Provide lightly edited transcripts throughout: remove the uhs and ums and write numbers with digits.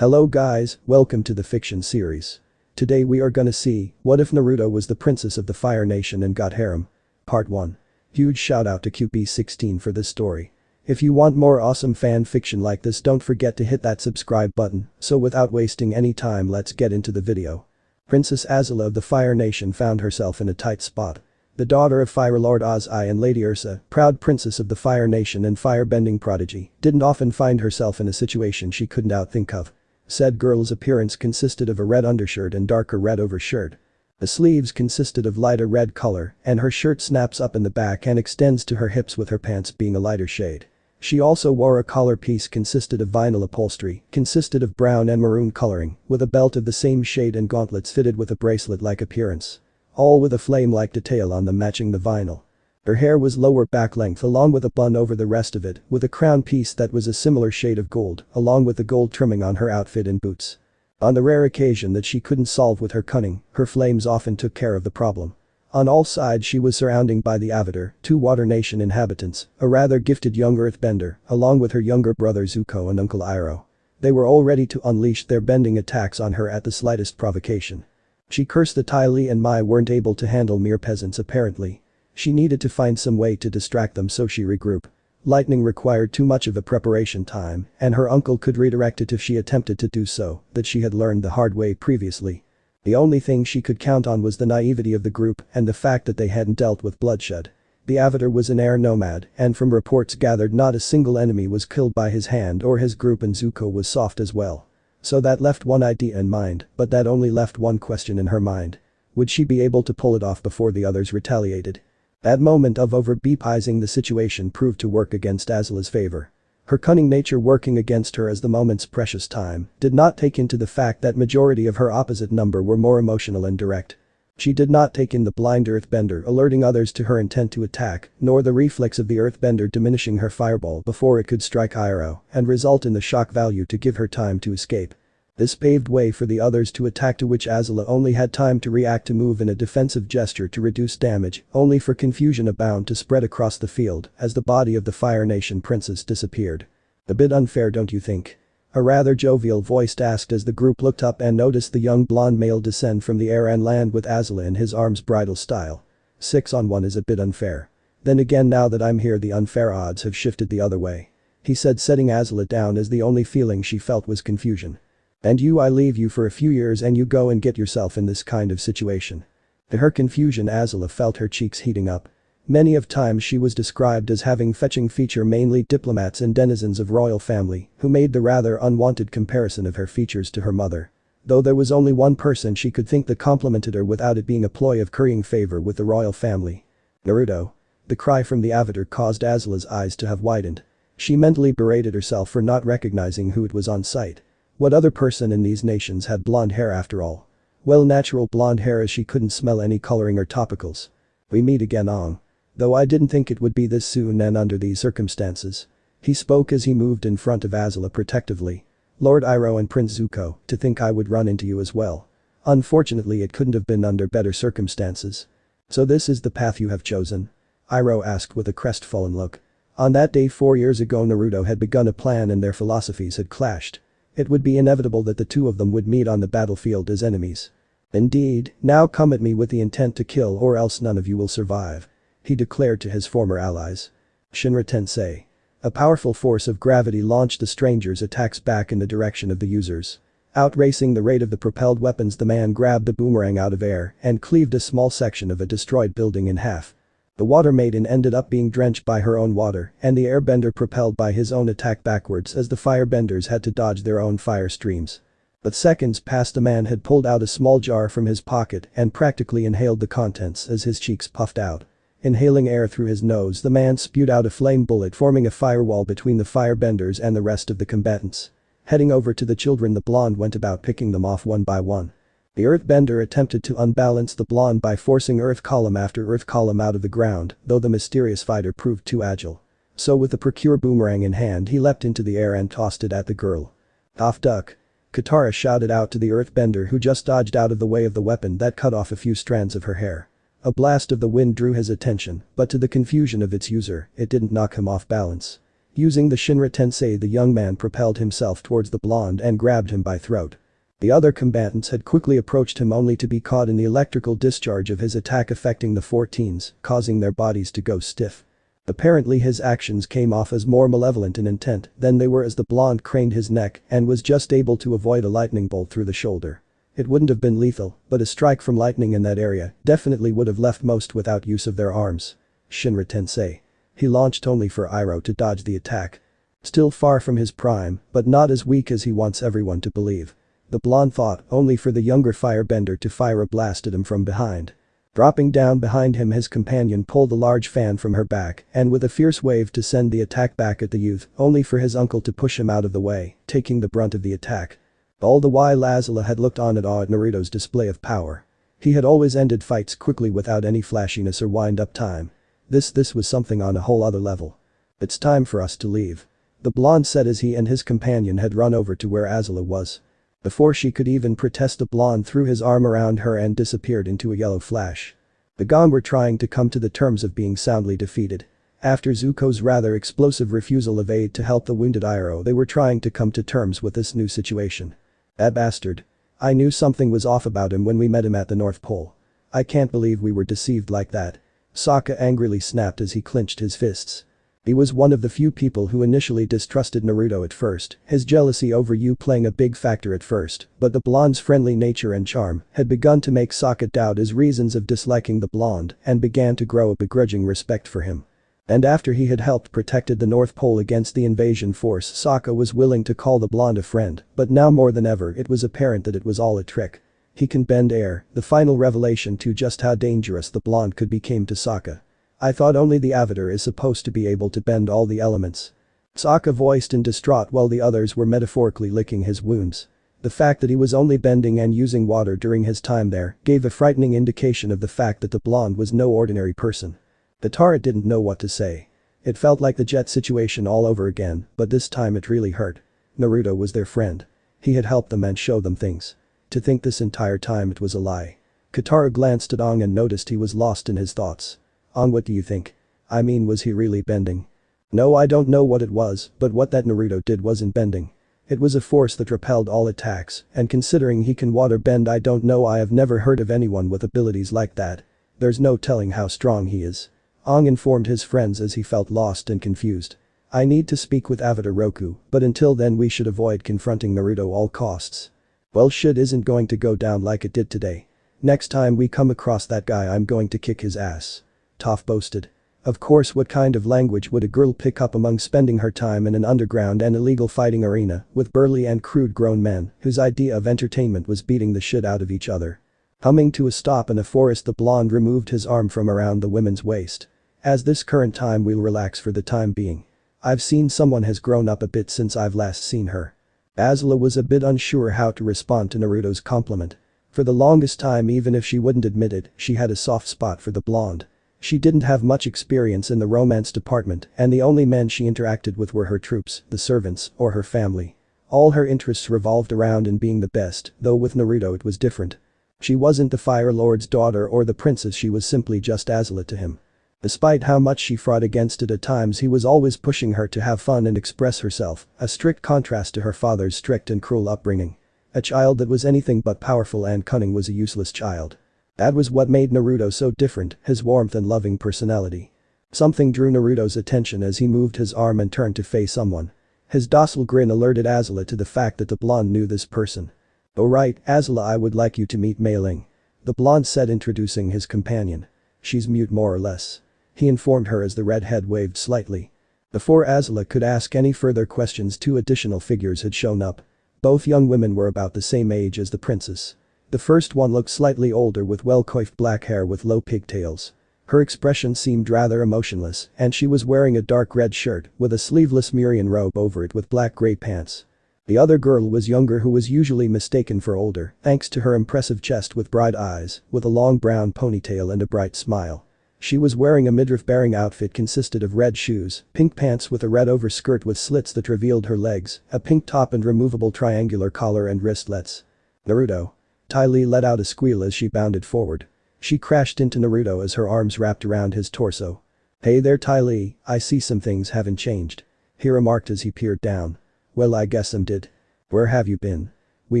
Hello guys, welcome to the fiction series. Today we are gonna see, what if Naruto was the princess of the Fire Nation and got harem? Part 1. Huge shout out to QP16 for this story. If you want more awesome fan fiction like this, don't forget to hit that subscribe button. So without wasting any time, let's get into the video. Princess Azula of the Fire Nation found herself in a tight spot. The daughter of Fire Lord Ozai and Lady Ursa, proud princess of the Fire Nation and firebending prodigy, didn't often find herself in a situation she couldn't outthink of. Said girl's appearance consisted of a red undershirt and darker red overshirt. The sleeves consisted of lighter red color, and her shirt snaps up in the back and extends to her hips, with her pants being a lighter shade. She also wore a collar piece consisted of vinyl upholstery, consisted of brown and maroon coloring, with a belt of the same shade and gauntlets fitted with a bracelet-like appearance. All with a flame-like detail on them matching the vinyl. Her hair was lower back length along with a bun over the rest of it, with a crown piece that was a similar shade of gold, along with the gold trimming on her outfit and boots. On the rare occasion that she couldn't solve with her cunning, her flames often took care of the problem. On all sides she was surrounded by the Avatar, 2 Water Nation inhabitants, a rather gifted young earthbender, along with her younger brother Zuko and Uncle Iroh. They were all ready to unleash their bending attacks on her at the slightest provocation. She cursed that Tai Li and Mai weren't able to handle mere peasants apparently. She needed to find some way to distract them, so she regrouped. Lightning required too much of a preparation time, and her uncle could redirect it if she attempted to do so, that she had learned the hard way previously. The only thing she could count on was the naivety of the group and the fact that they hadn't dealt with bloodshed. The Avatar was an air nomad, and from reports gathered not a single enemy was killed by his hand or his group, and Zuko was soft as well. So that left one idea in mind, but that only left one question in her mind. Would she be able to pull it off before the others retaliated? That moment of over-beepizing the situation proved to work against Azula's favor. Her cunning nature working against her as the moment's precious time did not take into the fact that majority of her opposite number were more emotional and direct. She did not take in the blind earthbender alerting others to her intent to attack, nor the reflex of the earthbender diminishing her fireball before it could strike Iroh and result in the shock value to give her time to escape. This paved way for the others to attack, to which Azula only had time to react to move in a defensive gesture to reduce damage, only for confusion abound to spread across the field as the body of the Fire Nation princess disappeared. A bit unfair, don't you think? A rather jovial voice asked as the group looked up and noticed the young blonde male descend from the air and land with Azula in his arms, bridal style. 6-on-1 is a bit unfair. Then again, now that I'm here, the unfair odds have shifted the other way. He said, setting Azula down as the only feeling she felt was confusion. And you, I leave you for a few years and you go and get yourself in this kind of situation. To her confusion, Azula felt her cheeks heating up. Many of times she was described as having fetching feature, mainly diplomats and denizens of royal family, who made the rather unwanted comparison of her features to her mother. Though there was only one person she could think that complimented her without it being a ploy of currying favor with the royal family. Naruto. The cry from the Avatar caused Azula's eyes to have widened. She mentally berated herself for not recognizing who it was on sight. What other person in these nations had blonde hair after all? Well, natural blonde hair, as she couldn't smell any coloring or topicals. We meet again, Ong. Though I didn't think it would be this soon and under these circumstances. He spoke as he moved in front of Azula protectively. Lord Iroh and Prince Zuko, to think I would run into you as well. Unfortunately, it couldn't have been under better circumstances. So this is the path you have chosen? Iroh asked with a crestfallen look. On that day 4 years ago, Naruto had begun a plan and their philosophies had clashed. It would be inevitable that the two of them would meet on the battlefield as enemies. Indeed, now come at me with the intent to kill, or else none of you will survive. He declared to his former allies. Shinra Tensei. A powerful force of gravity launched the strangers' attacks back in the direction of the users. Outracing the rate of the propelled weapons, the man grabbed a boomerang out of air and cleaved a small section of a destroyed building in half. The water maiden ended up being drenched by her own water, and the airbender propelled by his own attack backwards as the firebenders had to dodge their own fire streams. But seconds passed, the man had pulled out a small jar from his pocket and practically inhaled the contents as his cheeks puffed out. Inhaling air through his nose, the man spewed out a flame bullet, forming a firewall between the firebenders and the rest of the combatants. Heading over to the children, the blonde went about picking them off one by one. The earthbender attempted to unbalance the blonde by forcing earth column after earth column out of the ground, though the mysterious fighter proved too agile. So with the procure boomerang in hand, he leapt into the air and tossed it at the girl. Off duck. Katara shouted out to the earthbender, who just dodged out of the way of the weapon that cut off a few strands of her hair. A blast of the wind drew his attention, but to the confusion of its user, it didn't knock him off balance. Using the Shinra Tensei, the young man propelled himself towards the blonde and grabbed him by throat. The other combatants had quickly approached him only to be caught in the electrical discharge of his attack, affecting the 14s, causing their bodies to go stiff. Apparently his actions came off as more malevolent in intent than they were, as the blonde craned his neck and was just able to avoid a lightning bolt through the shoulder. It wouldn't have been lethal, but a strike from lightning in that area definitely would have left most without use of their arms. Shinra Tensei. He launched only for Iroh to dodge the attack. Still far from his prime, but not as weak as he wants everyone to believe. The blonde thought, only for the younger firebender to fire a blast at him from behind. Dropping down behind him, his companion pulled a large fan from her back and with a fierce wave to send the attack back at the youth, only for his uncle to push him out of the way, taking the brunt of the attack. All the while Azula had looked on at awe at Naruto's display of power. He had always ended fights quickly without any flashiness or wind-up time. This was something on a whole other level. "It's time for us to leave," the blonde said as he and his companion had run over to where Azula was. Before she could even protest, the blonde threw his arm around her and disappeared into a yellow flash. The Gon were trying to come to the terms of being soundly defeated. After Zuko's rather explosive refusal of aid to help the wounded Iroh, they were trying to come to terms with this new situation. "That bastard. I knew something was off about him when we met him at the North Pole. I can't believe we were deceived like that," Sokka angrily snapped as he clenched his fists. He was one of the few people who initially distrusted Naruto at first, his jealousy over you playing a big factor at first, but the blonde's friendly nature and charm had begun to make Sokka doubt his reasons of disliking the blonde and began to grow a begrudging respect for him. And after he had helped protected the North Pole against the invasion force, Sokka was willing to call the blonde a friend, but now more than ever it was apparent that it was all a trick. He can bend air, the final revelation to just how dangerous the blonde could be came to Sokka. "I thought only the Avatar is supposed to be able to bend all the elements," Sokka voiced in distraught while the others were metaphorically licking his wounds. The fact that he was only bending and using water during his time there gave a frightening indication of the fact that the blonde was no ordinary person. The Tara didn't know what to say. It felt like the Jet situation all over again, but this time it really hurt. Naruto was their friend. He had helped them and showed them things. To think this entire time it was a lie. Katara glanced at Aang and noticed he was lost in his thoughts. "Aang, what do you think? I mean, was he really bending?" "No, I don't know what it was, but what that Naruto did wasn't bending. It was a force that repelled all attacks, and considering he can water bend, I don't know, I have never heard of anyone with abilities like that. There's no telling how strong he is." Aang informed his friends as he felt lost and confused. "I need to speak with Avatar Roku, but until then we should avoid confronting Naruto all costs." "Well, shit isn't going to go down like it did today. Next time we come across that guy I'm going to kick his ass," Toph boasted. Of course, what kind of language would a girl pick up among spending her time in an underground and illegal fighting arena with burly and crude grown men whose idea of entertainment was beating the shit out of each other? Humming to a stop in a forest, the blonde removed his arm from around the woman's waist. "As this current time, we'll relax for the time being. I've seen someone has grown up a bit since I've last seen her." Azula was a bit unsure how to respond to Naruto's compliment. For the longest time, even if she wouldn't admit it, she had a soft spot for the blonde. She didn't have much experience in the romance department, and the only men she interacted with were her troops, the servants, or her family. All her interests revolved around in being the best, though with Naruto it was different. She wasn't the Fire Lord's daughter or the princess, she was simply just Azula to him. Despite how much she fought against it at times, he was always pushing her to have fun and express herself, a strict contrast to her father's strict and cruel upbringing. A child that was anything but powerful and cunning was a useless child. That was what made Naruto so different, his warmth and loving personality. Something drew Naruto's attention as he moved his arm and turned to face someone. His docile grin alerted Azula to the fact that the blonde knew this person. "Oh right, Azula, I would like you to meet Mei Ling," the blonde said, introducing his companion. "She's mute more or less," he informed her as the redhead waved slightly. Before Azula could ask any further questions, two additional figures had shown up. Both young women were about the same age as the princess. The first one looked slightly older with well-coiffed black hair with low pigtails. Her expression seemed rather emotionless, and she was wearing a dark red shirt with a sleeveless Murian robe over it with black-gray pants. The other girl was younger, who was usually mistaken for older thanks to her impressive chest with bright eyes, with a long brown ponytail and a bright smile. She was wearing a midriff-bearing outfit consisted of red shoes, pink pants with a red overskirt with slits that revealed her legs, a pink top and removable triangular collar and wristlets. "Naruto." Ty Lee let out a squeal as she bounded forward. She crashed into Naruto as her arms wrapped around his torso. "Hey there, Ty Lee, I see some things haven't changed." he remarked as he peered down. Well, I guess I did. Where have you been? We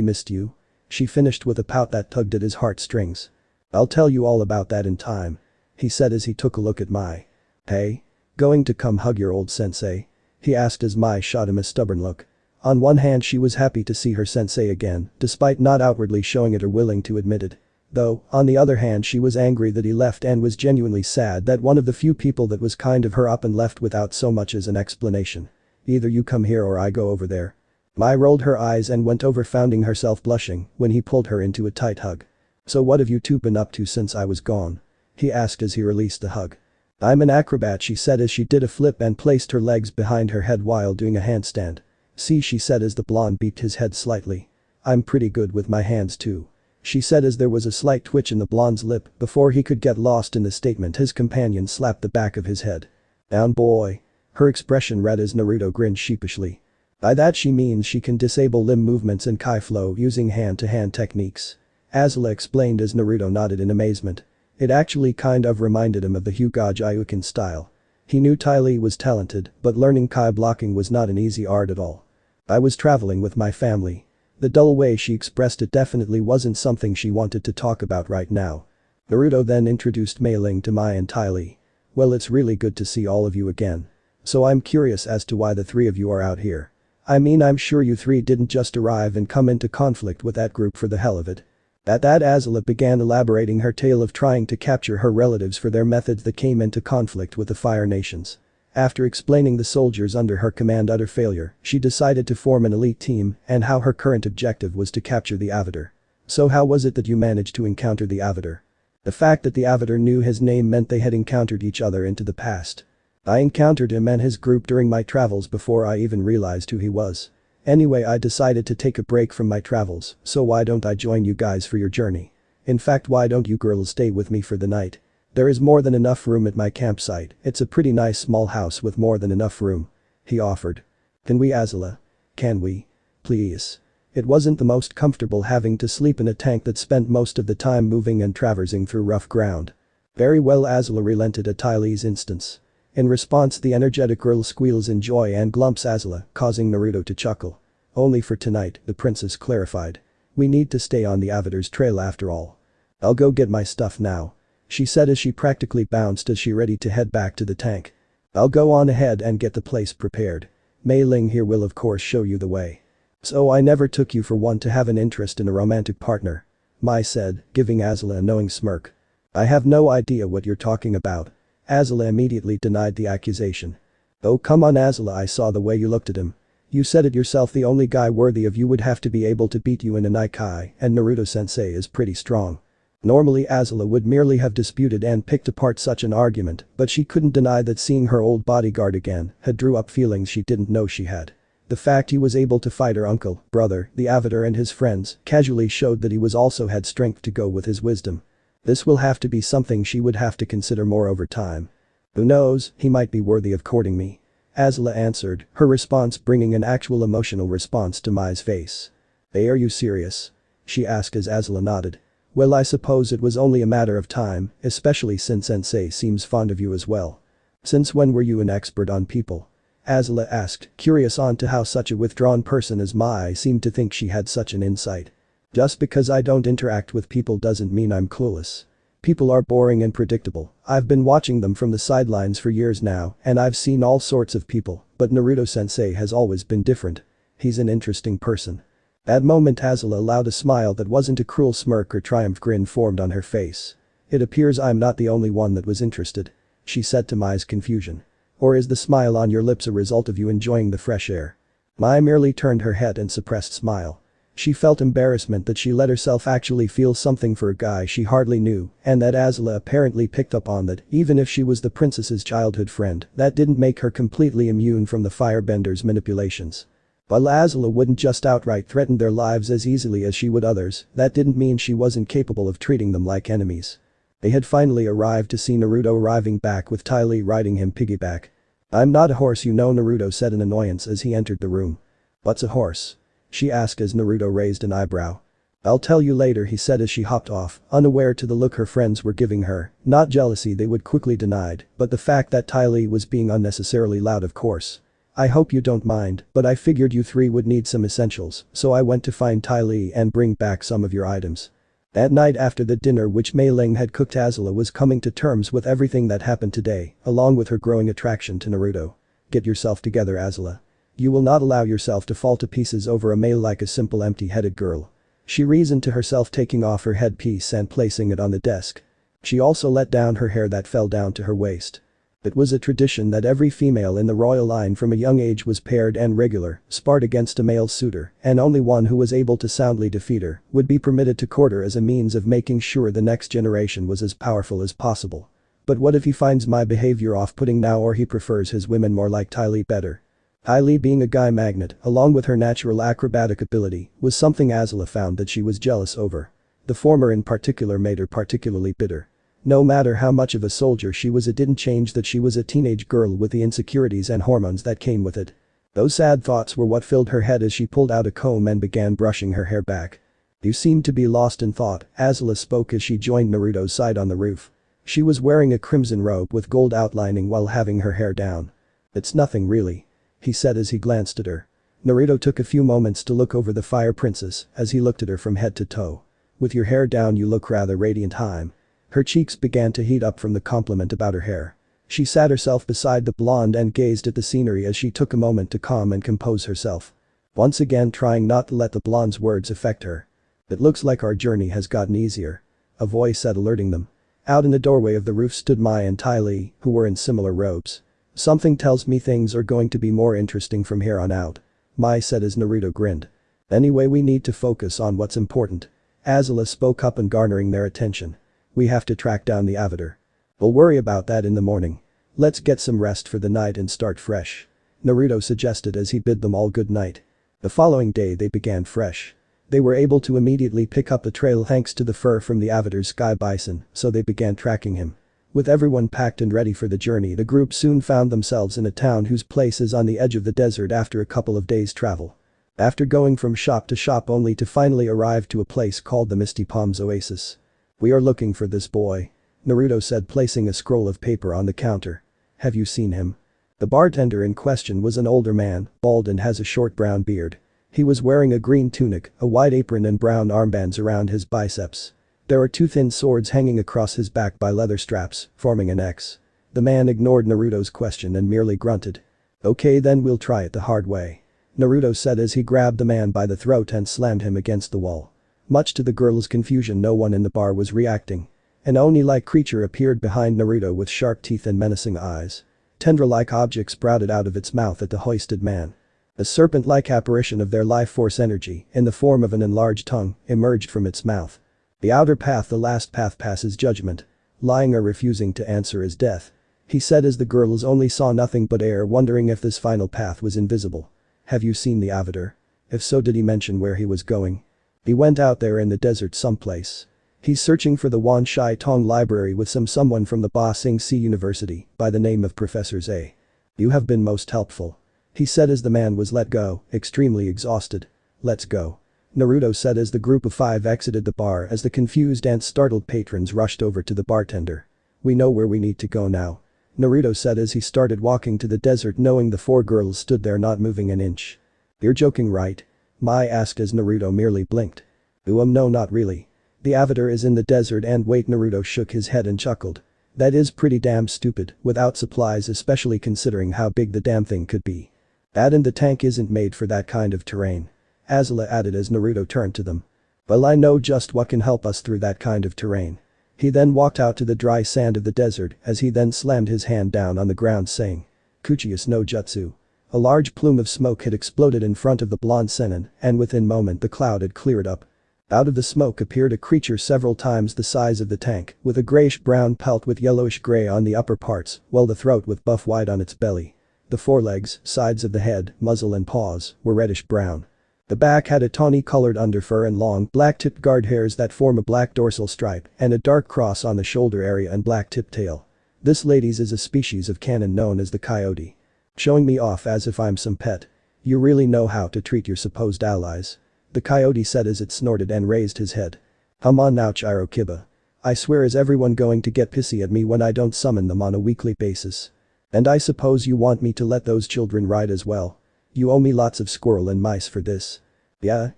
missed you. She finished with a pout that tugged at his heartstrings. I'll tell you all about that in time, he said as he took a look at Mai. Hey? Going to come hug your old sensei? He asked as Mai shot him a stubborn look. On one hand she was happy to see her sensei again, despite not outwardly showing it or willing to admit it. Though, on the other hand she was angry that he left and was genuinely sad that one of the few people that was kind of her up and left without so much as an explanation. Either you come here or I go over there. Mai rolled her eyes and went over, finding herself blushing when he pulled her into a tight hug. So what have you two been up to since I was gone? He asked as he released the hug. I'm an acrobat, she said as she did a flip and placed her legs behind her head while doing a handstand. See, she said as the blonde beeped his head slightly. I'm pretty good with my hands too, she said as there was a slight twitch in the blonde's lip. Before he could get lost in the statement, his companion slapped the back of his head. Down, boy. Her expression read as Naruto grinned sheepishly. By that she means she can disable limb movements in Kai flow using hand-to-hand techniques. Azula explained as Naruto nodded in amazement. It actually kind of reminded him of the Hyuga Gyuukin style. He knew Ty Lee was talented, but learning Kai blocking was not an easy art at all. I was traveling with my family. The dull way she expressed it definitely wasn't something she wanted to talk about right now. Naruto then introduced Mei Ling to Mai and Ty Lee. Well, it's really good to see all of you again. So I'm curious as to why the three of you are out here. I mean, I'm sure you three didn't just arrive and come into conflict with that group for the hell of it. At that, Azula began elaborating her tale of trying to capture her relatives for their methods that came into conflict with the Fire Nations. After explaining the soldiers under her command utter failure, she decided to form an elite team and how her current objective was to capture the Avatar. So how was it that you managed to encounter the Avatar? The fact that the Avatar knew his name meant they had encountered each other into the past. I encountered him and his group during my travels before I even realized who he was. Anyway, I decided to take a break from my travels, so why don't I join you guys for your journey? In fact, why don't you girls stay with me for the night? There is more than enough room at my campsite. It's a pretty nice small house with more than enough room, he offered. Can we, Azula? Can we? Please. It wasn't the most comfortable having to sleep in a tank that spent most of the time moving and traversing through rough ground. Very well, Azula relented at Ty Lee's instance. In response, the energetic girl squeals in joy and glumps Azula, causing Naruto to chuckle. Only for tonight, the princess clarified. We need to stay on the Avatar's trail after all. I'll go get my stuff now, she said as she practically bounced as she ready to head back to the tank. I'll go on ahead and get the place prepared. Mei Ling here will of course show you the way. So I never took you for one to have an interest in a romantic partner, Mai said, giving Azula a knowing smirk. I have no idea what you're talking about. Azula immediately denied the accusation. Oh come on, Azula, I saw the way you looked at him. You said it yourself, the only guy worthy of you would have to be able to beat you in a Naikai, and Naruto-sensei is pretty strong. Normally Azula would merely have disputed and picked apart such an argument, but she couldn't deny that seeing her old bodyguard again had drew up feelings she didn't know she had. The fact he was able to fight her uncle, brother, the Avatar and his friends casually showed that he was also had strength to go with his wisdom. This will have to be something she would have to consider more over time. Who knows, he might be worthy of courting me, Azula answered, her response bringing an actual emotional response to Mai's face. Hey, are you serious? She asked as Azula nodded. Well, I suppose it was only a matter of time, especially since Sensei seems fond of you as well. Since when were you an expert on people? Azula asked, curious on to how such a withdrawn person as Mai seemed to think she had such an insight. Just because I don't interact with people doesn't mean I'm clueless. People are boring and predictable. I've been watching them from the sidelines for years now, and I've seen all sorts of people, but Naruto-sensei has always been different. He's an interesting person. That moment Azula allowed a smile that wasn't a cruel smirk or triumph grin formed on her face. It appears I'm not the only one that was interested, she said to Mai's confusion. Or is the smile on your lips a result of you enjoying the fresh air? Mai merely turned her head and suppressed smile. She felt embarrassment that she let herself actually feel something for a guy she hardly knew, and that Azula apparently picked up on that even if she was the princess's childhood friend, that didn't make her completely immune from the firebender's manipulations. While Azula wouldn't just outright threaten their lives as easily as she would others, that didn't mean she wasn't capable of treating them like enemies. They had finally arrived to see Naruto arriving back with Ty Lee riding him piggyback. I'm not a horse, you know, Naruto said in annoyance as he entered the room. What's a horse? She asked as Naruto raised an eyebrow. I'll tell you later, he said as she hopped off, unaware to the look her friends were giving her. Not jealousy, they would quickly denied, but the fact that Ty Lee was being unnecessarily loud, of course. I hope you don't mind, but I figured you three would need some essentials, so I went to find Ty Lee and bring back some of your items. That night after the dinner which Mei Ling had cooked, Azula was coming to terms with everything that happened today, along with her growing attraction to Naruto. Get yourself together, Azula. You will not allow yourself to fall to pieces over a male like a simple empty-headed girl. She reasoned to herself, taking off her headpiece and placing it on the desk. She also let down her hair that fell down to her waist. It was a tradition that every female in the royal line from a young age was paired and regular, sparred against a male suitor, and only one who was able to soundly defeat her would be permitted to court her as a means of making sure the next generation was as powerful as possible. But what if he finds my behavior off-putting now, or he prefers his women more like Ty Lee better? Ty Lee, being a guy magnet, along with her natural acrobatic ability, was something Azula found that she was jealous over. The former in particular made her particularly bitter. No matter how much of a soldier she was, it didn't change that she was a teenage girl with the insecurities and hormones that came with it. Those sad thoughts were what filled her head as she pulled out a comb and began brushing her hair back. You seem to be lost in thought, Azula spoke as she joined Naruto's side on the roof. She was wearing a crimson robe with gold outlining while having her hair down. It's nothing really, he said as he glanced at her. Naruto took a few moments to look over the Fire Princess as he looked at her from head to toe. With your hair down you look rather radiant, Haim. Her cheeks began to heat up from the compliment about her hair. She sat herself beside the blonde and gazed at the scenery as she took a moment to calm and compose herself. Once again trying not to let the blonde's words affect her. It looks like our journey has gotten easier, a voice said, alerting them. Out in the doorway of the roof stood Mai and Ty Lee, who were in similar robes. Something tells me things are going to be more interesting from here on out, Mai said as Naruto grinned. Anyway, we need to focus on what's important. Azula spoke up and garnering their attention. We have to track down the Avatar. We'll worry about that in the morning. Let's get some rest for the night and start fresh, Naruto suggested as he bid them all good night. The following day they began fresh. They were able to immediately pick up the trail thanks to the fur from the Avatar's sky bison, so they began tracking him. With everyone packed and ready for the journey, the group soon found themselves in a town whose place is on the edge of the desert after a couple of days' travel. After going from shop to shop only to finally arrive to a place called the Misty Palms Oasis. We are looking for this boy, Naruto said, placing a scroll of paper on the counter. Have you seen him? The bartender in question was an older man, bald and has a short brown beard. He was wearing a green tunic, a white apron and brown armbands around his biceps. There are two thin swords hanging across his back by leather straps, forming an X. The man ignored Naruto's question and merely grunted. Okay, then we'll try it the hard way, Naruto said as he grabbed the man by the throat and slammed him against the wall. Much to the girl's confusion, no one in the bar was reacting. An Oni-like creature appeared behind Naruto with sharp teeth and menacing eyes. Tendril-like objects sprouted out of its mouth at the hoisted man. A serpent-like apparition of their life force energy, in the form of an enlarged tongue, emerged from its mouth. The outer path, the last path, passes judgment. Lying or refusing to answer is death, he said as the girls only saw nothing but air, wondering if this final path was invisible. Have you seen the Avatar? If so, did he mention where he was going? He went out there in the desert someplace. He's searching for the Wan Shai Tong library with someone from the Ba Sing Si University by the name of Professor Zhe. You have been most helpful, he said as the man was let go, extremely exhausted. Let's go, Naruto said as the group of five exited the bar as the confused and startled patrons rushed over to the bartender. We know where we need to go now, Naruto said as he started walking to the desert, knowing the four girls stood there not moving an inch. You're joking, right? Mai asked as Naruto merely blinked. No, not really. The Avatar is in the desert and wait, Naruto shook his head and chuckled. That is pretty damn stupid, without supplies, especially considering how big the damn thing could be. That and the tank isn't made for that kind of terrain, Azula added as Naruto turned to them. Well, I know just what can help us through that kind of terrain. He then walked out to the dry sand of the desert as he then slammed his hand down on the ground saying, Kuchius no Jutsu. A large plume of smoke had exploded in front of the blonde Sennin, and within a moment the cloud had cleared up. Out of the smoke appeared a creature several times the size of the tank, with a grayish-brown pelt with yellowish-gray on the upper parts, while the throat with buff-white on its belly. The forelegs, sides of the head, muzzle and paws were reddish-brown. The back had a tawny-colored underfur and long, black-tipped guard hairs that form a black dorsal stripe and a dark cross on the shoulder area and black-tipped tail. This, ladies, is a species of canon known as the coyote. Showing me off as if I'm some pet. You really know how to treat your supposed allies, the coyote said as it snorted and raised his head. Come on now, Chiro Kiba. I swear, is everyone going to get pissy at me when I don't summon them on a weekly basis? And I suppose you want me to let those children ride as well? You owe me lots of squirrel and mice for this. Yeah.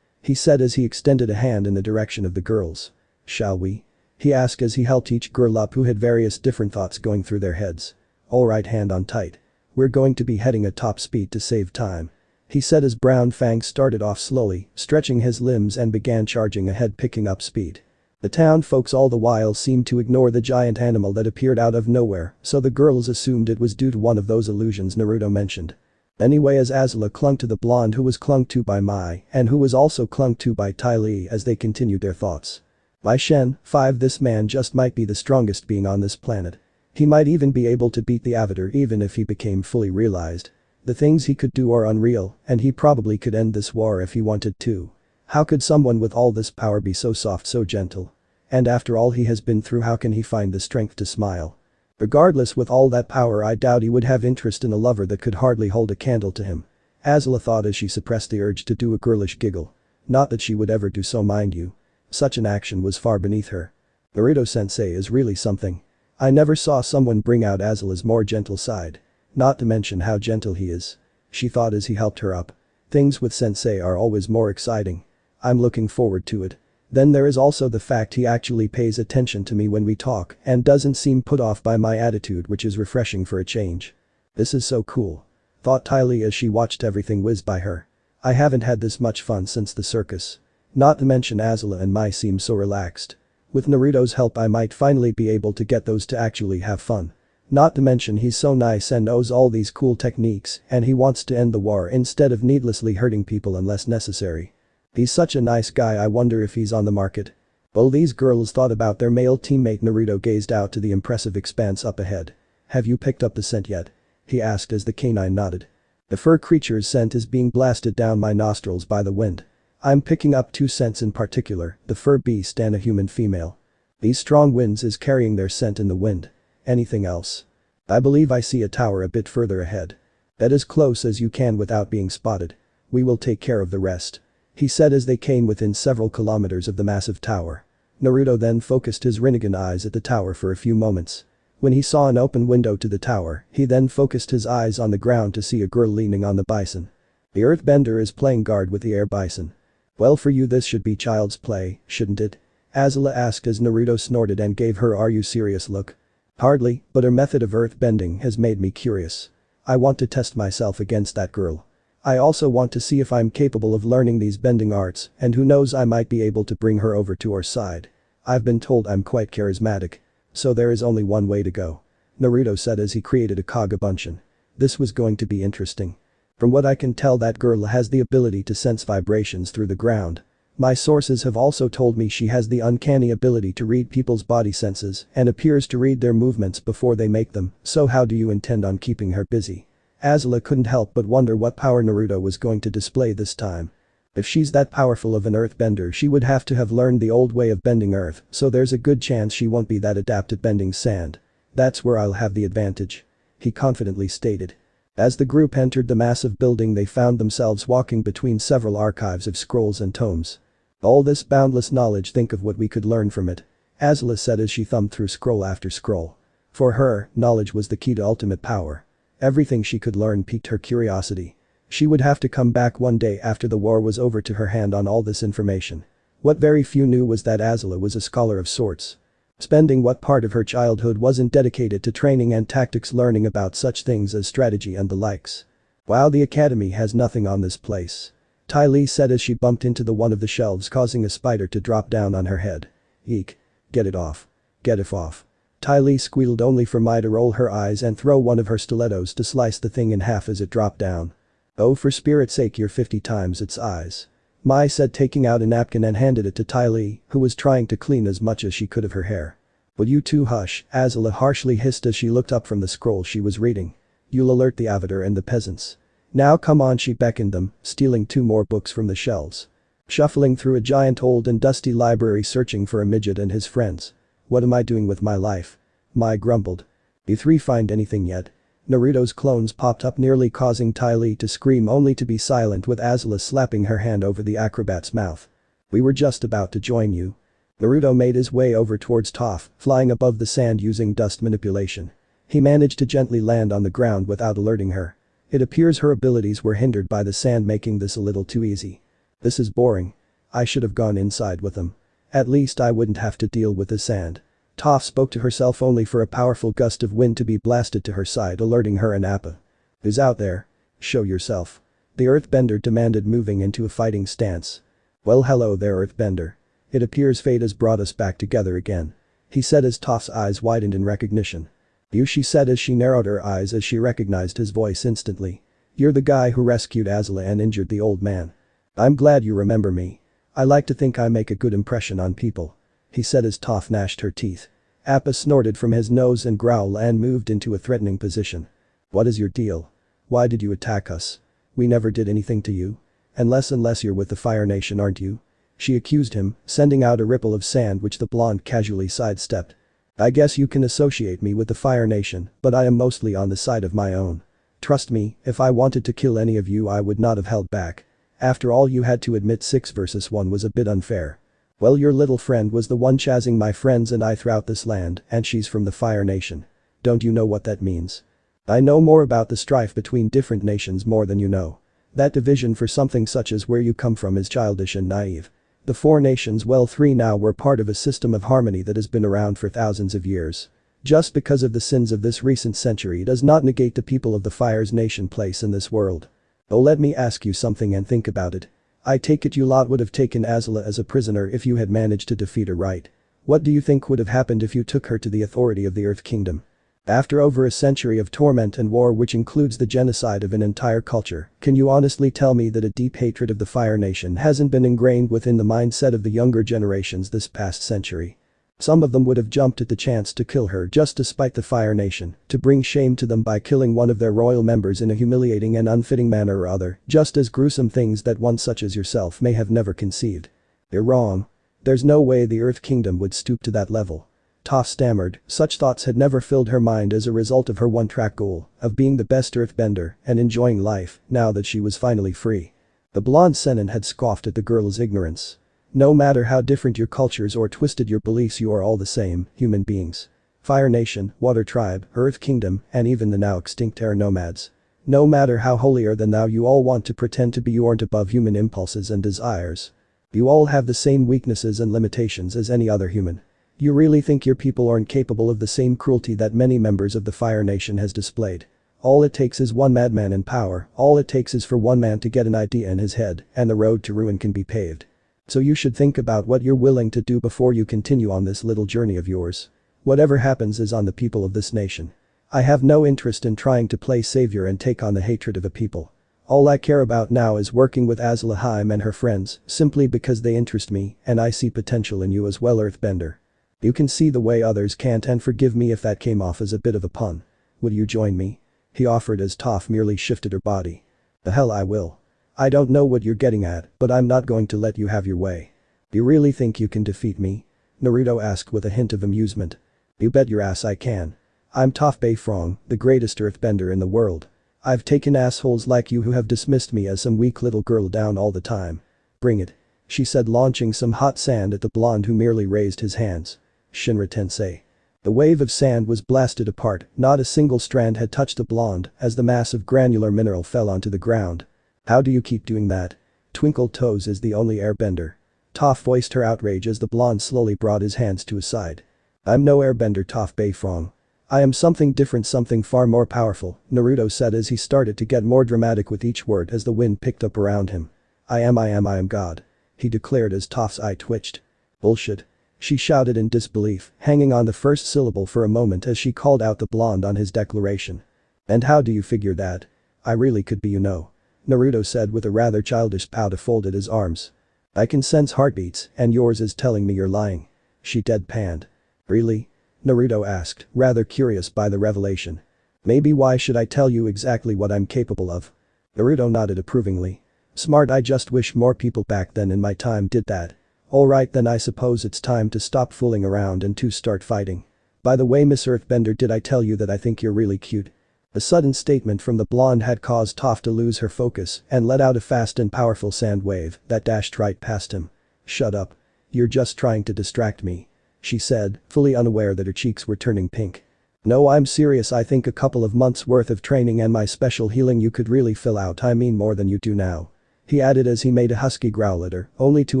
He said as he extended a hand in the direction of the girls. Shall we? He asked as he helped each girl up who had various different thoughts going through their heads. Alright, hand on tight. We're going to be heading at top speed to save time. He said as Brown Fang started off slowly, stretching his limbs and began charging ahead, picking up speed. The town folks all the while seemed to ignore the giant animal that appeared out of nowhere, so the girls assumed it was due to one of those illusions Naruto mentioned. Anyway, as Azula clung to the blonde who was clung to by Mai and who was also clung to by Ty Lee as they continued their thoughts. By Shen, 5 this man just might be the strongest being on this planet. He might even be able to beat the Avatar even if he became fully realized. The things he could do are unreal, and he probably could end this war if he wanted to. How could someone with all this power be so soft, so gentle? And after all he has been through, how can he find the strength to smile? Regardless, with all that power, I doubt he would have interest in a lover that could hardly hold a candle to him. Azula thought as she suppressed the urge to do a girlish giggle. Not that she would ever do so, mind you. Such an action was far beneath her. Naruto-sensei is really something. I never saw someone bring out Azula's more gentle side. Not to mention how gentle he is. She thought as he helped her up. Things with sensei are always more exciting. I'm looking forward to it. Then there is also the fact he actually pays attention to me when we talk and doesn't seem put off by my attitude, which is refreshing for a change. This is so cool. Thought Ty Lee as she watched everything whiz by her. I haven't had this much fun since the circus. Not to mention Azula and Mai seem so relaxed. With Naruto's help I might finally be able to get those to actually have fun. Not to mention he's so nice and knows all these cool techniques, and he wants to end the war instead of needlessly hurting people unless necessary. He's such a nice guy, I wonder if he's on the market. While these girls thought about their male teammate, Naruto gazed out to the impressive expanse up ahead. Have you picked up the scent yet? He asked as the canine nodded. The fur creature's scent is being blasted down my nostrils by the wind. I'm picking up 2 scents in particular, the fur beast and a human female. These strong winds is carrying their scent in the wind. Anything else? I believe I see a tower a bit further ahead. Get as close as you can without being spotted. We will take care of the rest. He said as they came within several kilometers of the massive tower. Naruto then focused his Rinnegan eyes at the tower for a few moments. When he saw an open window to the tower, he then focused his eyes on the ground to see a girl leaning on the bison. The earthbender is playing guard with the air bison. Well, for you this should be child's play, shouldn't it? Azula asked as Naruto snorted and gave her "Are you serious" look. Hardly, but her method of earthbending has made me curious. I want to test myself against that girl. I also want to see if I'm capable of learning these bending arts, and who knows, I might be able to bring her over to our side. I've been told I'm quite charismatic. So there is only one way to go. Naruto said as he created a Kagabunchen. This was going to be interesting. From what I can tell, that girl has the ability to sense vibrations through the ground. My sources have also told me she has the uncanny ability to read people's body senses and appears to read their movements before they make them, so how do you intend on keeping her busy? Azula couldn't help but wonder what power Naruto was going to display this time. If she's that powerful of an earthbender, she would have to have learned the old way of bending earth, so there's a good chance she won't be that adept at bending sand. That's where I'll have the advantage. He confidently stated. As the group entered the massive building, they found themselves walking between several archives of scrolls and tomes. All this boundless knowledge, think of what we could learn from it. Azula said as she thumbed through scroll after scroll. For her, knowledge was the key to ultimate power. Everything she could learn piqued her curiosity. She would have to come back one day after the war was over to her hand on all this information. What very few knew was that Azula was a scholar of sorts. Spending what part of her childhood wasn't dedicated to training and tactics, learning about such things as strategy and the likes. Wow, the academy has nothing on this place. Ty Lee said as she bumped into one of the shelves, causing a spider to drop down on her head. Eek. Get it off. Get it off. Ty Lee squealed, only for Mai to roll her eyes and throw one of her stilettos to slice the thing in half as it dropped down. Oh, for spirit's sake, you're 50 times its size. Mai said, taking out a napkin and handed it to Ty Lee, who was trying to clean as much as she could of her hair. Will you two hush? Azula harshly hissed as she looked up from the scroll she was reading. You'll alert the Avatar and the peasants. Now come on, she beckoned them, stealing 2 more books from the shelves. Shuffling through a giant old and dusty library searching for a midget and his friends. What am I doing with my life? Mai grumbled. You 3 find anything yet? Naruto's clones popped up, nearly causing Ty Lee to scream, only to be silent with Azula slapping her hand over the acrobat's mouth. We were just about to join you. Naruto made his way over towards Toph, flying above the sand using dust manipulation. He managed to gently land on the ground without alerting her. It appears her abilities were hindered by the sand, making this a little too easy. This is boring. I should have gone inside with him. At least I wouldn't have to deal with the sand. Toph spoke to herself only for a powerful gust of wind to be blasted to her side, alerting her and Appa. Who's out there? Show yourself. The earthbender demanded, moving into a fighting stance. Well, hello there, earthbender. It appears fate has brought us back together again. He said as Toph's eyes widened in recognition. You, she said as she narrowed her eyes as she recognized his voice instantly. You're the guy who rescued Azula and injured the old man. I'm glad you remember me. I like to think I make a good impression on people. He said as Toph gnashed her teeth. Appa snorted from his nose and growled and moved into a threatening position. What is your deal? Why did you attack us? We never did anything to you. Unless you're with the Fire Nation, aren't you? She accused him, sending out a ripple of sand which the blonde casually sidestepped. I guess you can associate me with the Fire Nation, but I am mostly on the side of my own. Trust me, if I wanted to kill any of you I would not have held back. After all, you had to admit 6 versus 1 was a bit unfair. Well, your little friend was the one chasing my friends and I throughout this land, and she's from the Fire Nation. Don't you know what that means? I know more about the strife between different nations more than you know. That division for something such as where you come from is childish and naive. The 4 nations, well 3 now, were part of a system of harmony that has been around for thousands of years. Just because of the sins of this recent century does not negate the people of the Fire's nation place in this world. Oh, let me ask you something and think about it. I take it you lot would have taken Azula as a prisoner if you had managed to defeat her, right? What do you think would have happened if you took her to the authority of the Earth Kingdom? After over a century of torment and war, which includes the genocide of an entire culture, can you honestly tell me that a deep hatred of the Fire Nation hasn't been ingrained within the mindset of the younger generations this past century? Some of them would have jumped at the chance to kill her just to spite the Fire Nation, to bring shame to them by killing one of their royal members in a humiliating and unfitting manner or other, just as gruesome things that one such as yourself may have never conceived. You're wrong. There's no way the Earth Kingdom would stoop to that level. Toph stammered. Such thoughts had never filled her mind as a result of her one-track goal of being the best earthbender and enjoying life now that she was finally free. The blonde Sennin had scoffed at the girl's ignorance. No matter how different your cultures or twisted your beliefs, you are all the same, human beings. Fire Nation, Water Tribe, Earth Kingdom, and even the now extinct air nomads. No matter how holier than thou you all want to pretend to be, you aren't above human impulses and desires. You all have the same weaknesses and limitations as any other human. You really think your people aren't capable of the same cruelty that many members of the Fire Nation has displayed? All it takes is one madman in power, all it takes is for one man to get an idea in his head, and the road to ruin can be paved. So you should think about what you're willing to do before you continue on this little journey of yours. Whatever happens is on the people of this nation. I have no interest in trying to play savior and take on the hatred of a people. All I care about now is working with Azula and her friends, simply because they interest me, and I see potential in you as well, Earthbender. You can see the way others can't, and forgive me if that came off as a bit of a pun. Would you join me? He offered as Toph merely shifted her body. The hell I will. I don't know what you're getting at, but I'm not going to let you have your way. You really think you can defeat me? Naruto asked with a hint of amusement. You bet your ass I can. I'm Toph Beifrong, the greatest earthbender in the world. I've taken assholes like you who have dismissed me as some weak little girl down all the time. Bring it. She said, launching some hot sand at the blonde who merely raised his hands. Shinra Tensei. The wave of sand was blasted apart, not a single strand had touched the blonde as the mass of granular mineral fell onto the ground. How do you keep doing that? Twinkle Toes is the only airbender. Toph voiced her outrage as the blonde slowly brought his hands to his side. I'm no airbender, Toph Beifrong. I am something different, something far more powerful, Naruto said as he started to get more dramatic with each word as the wind picked up around him. I am God. He declared as Toph's eye twitched. Bullshit. She shouted in disbelief, hanging on the first syllable for a moment as she called out the blonde on his declaration. And how do you figure that? I really could be, you know. Naruto said with a rather childish pout and folded his arms. I can sense heartbeats, and yours is telling me you're lying. She deadpanned. Really? Naruto asked, rather curious by the revelation. Maybe why should I tell you exactly what I'm capable of? Naruto nodded approvingly. Smart, I just wish more people back then in my time did that. Alright then, I suppose it's time to stop fooling around and to start fighting. By the way, Miss Earthbender, did I tell you that I think you're really cute? A sudden statement from the blonde had caused Toph to lose her focus and let out a fast and powerful sand wave that dashed right past him. Shut up. You're just trying to distract me. She said, fully unaware that her cheeks were turning pink. No, I'm serious. I think a couple of months worth of training and my special healing you could really fill out. I mean more than you do now. He added as he made a husky growl at her, only to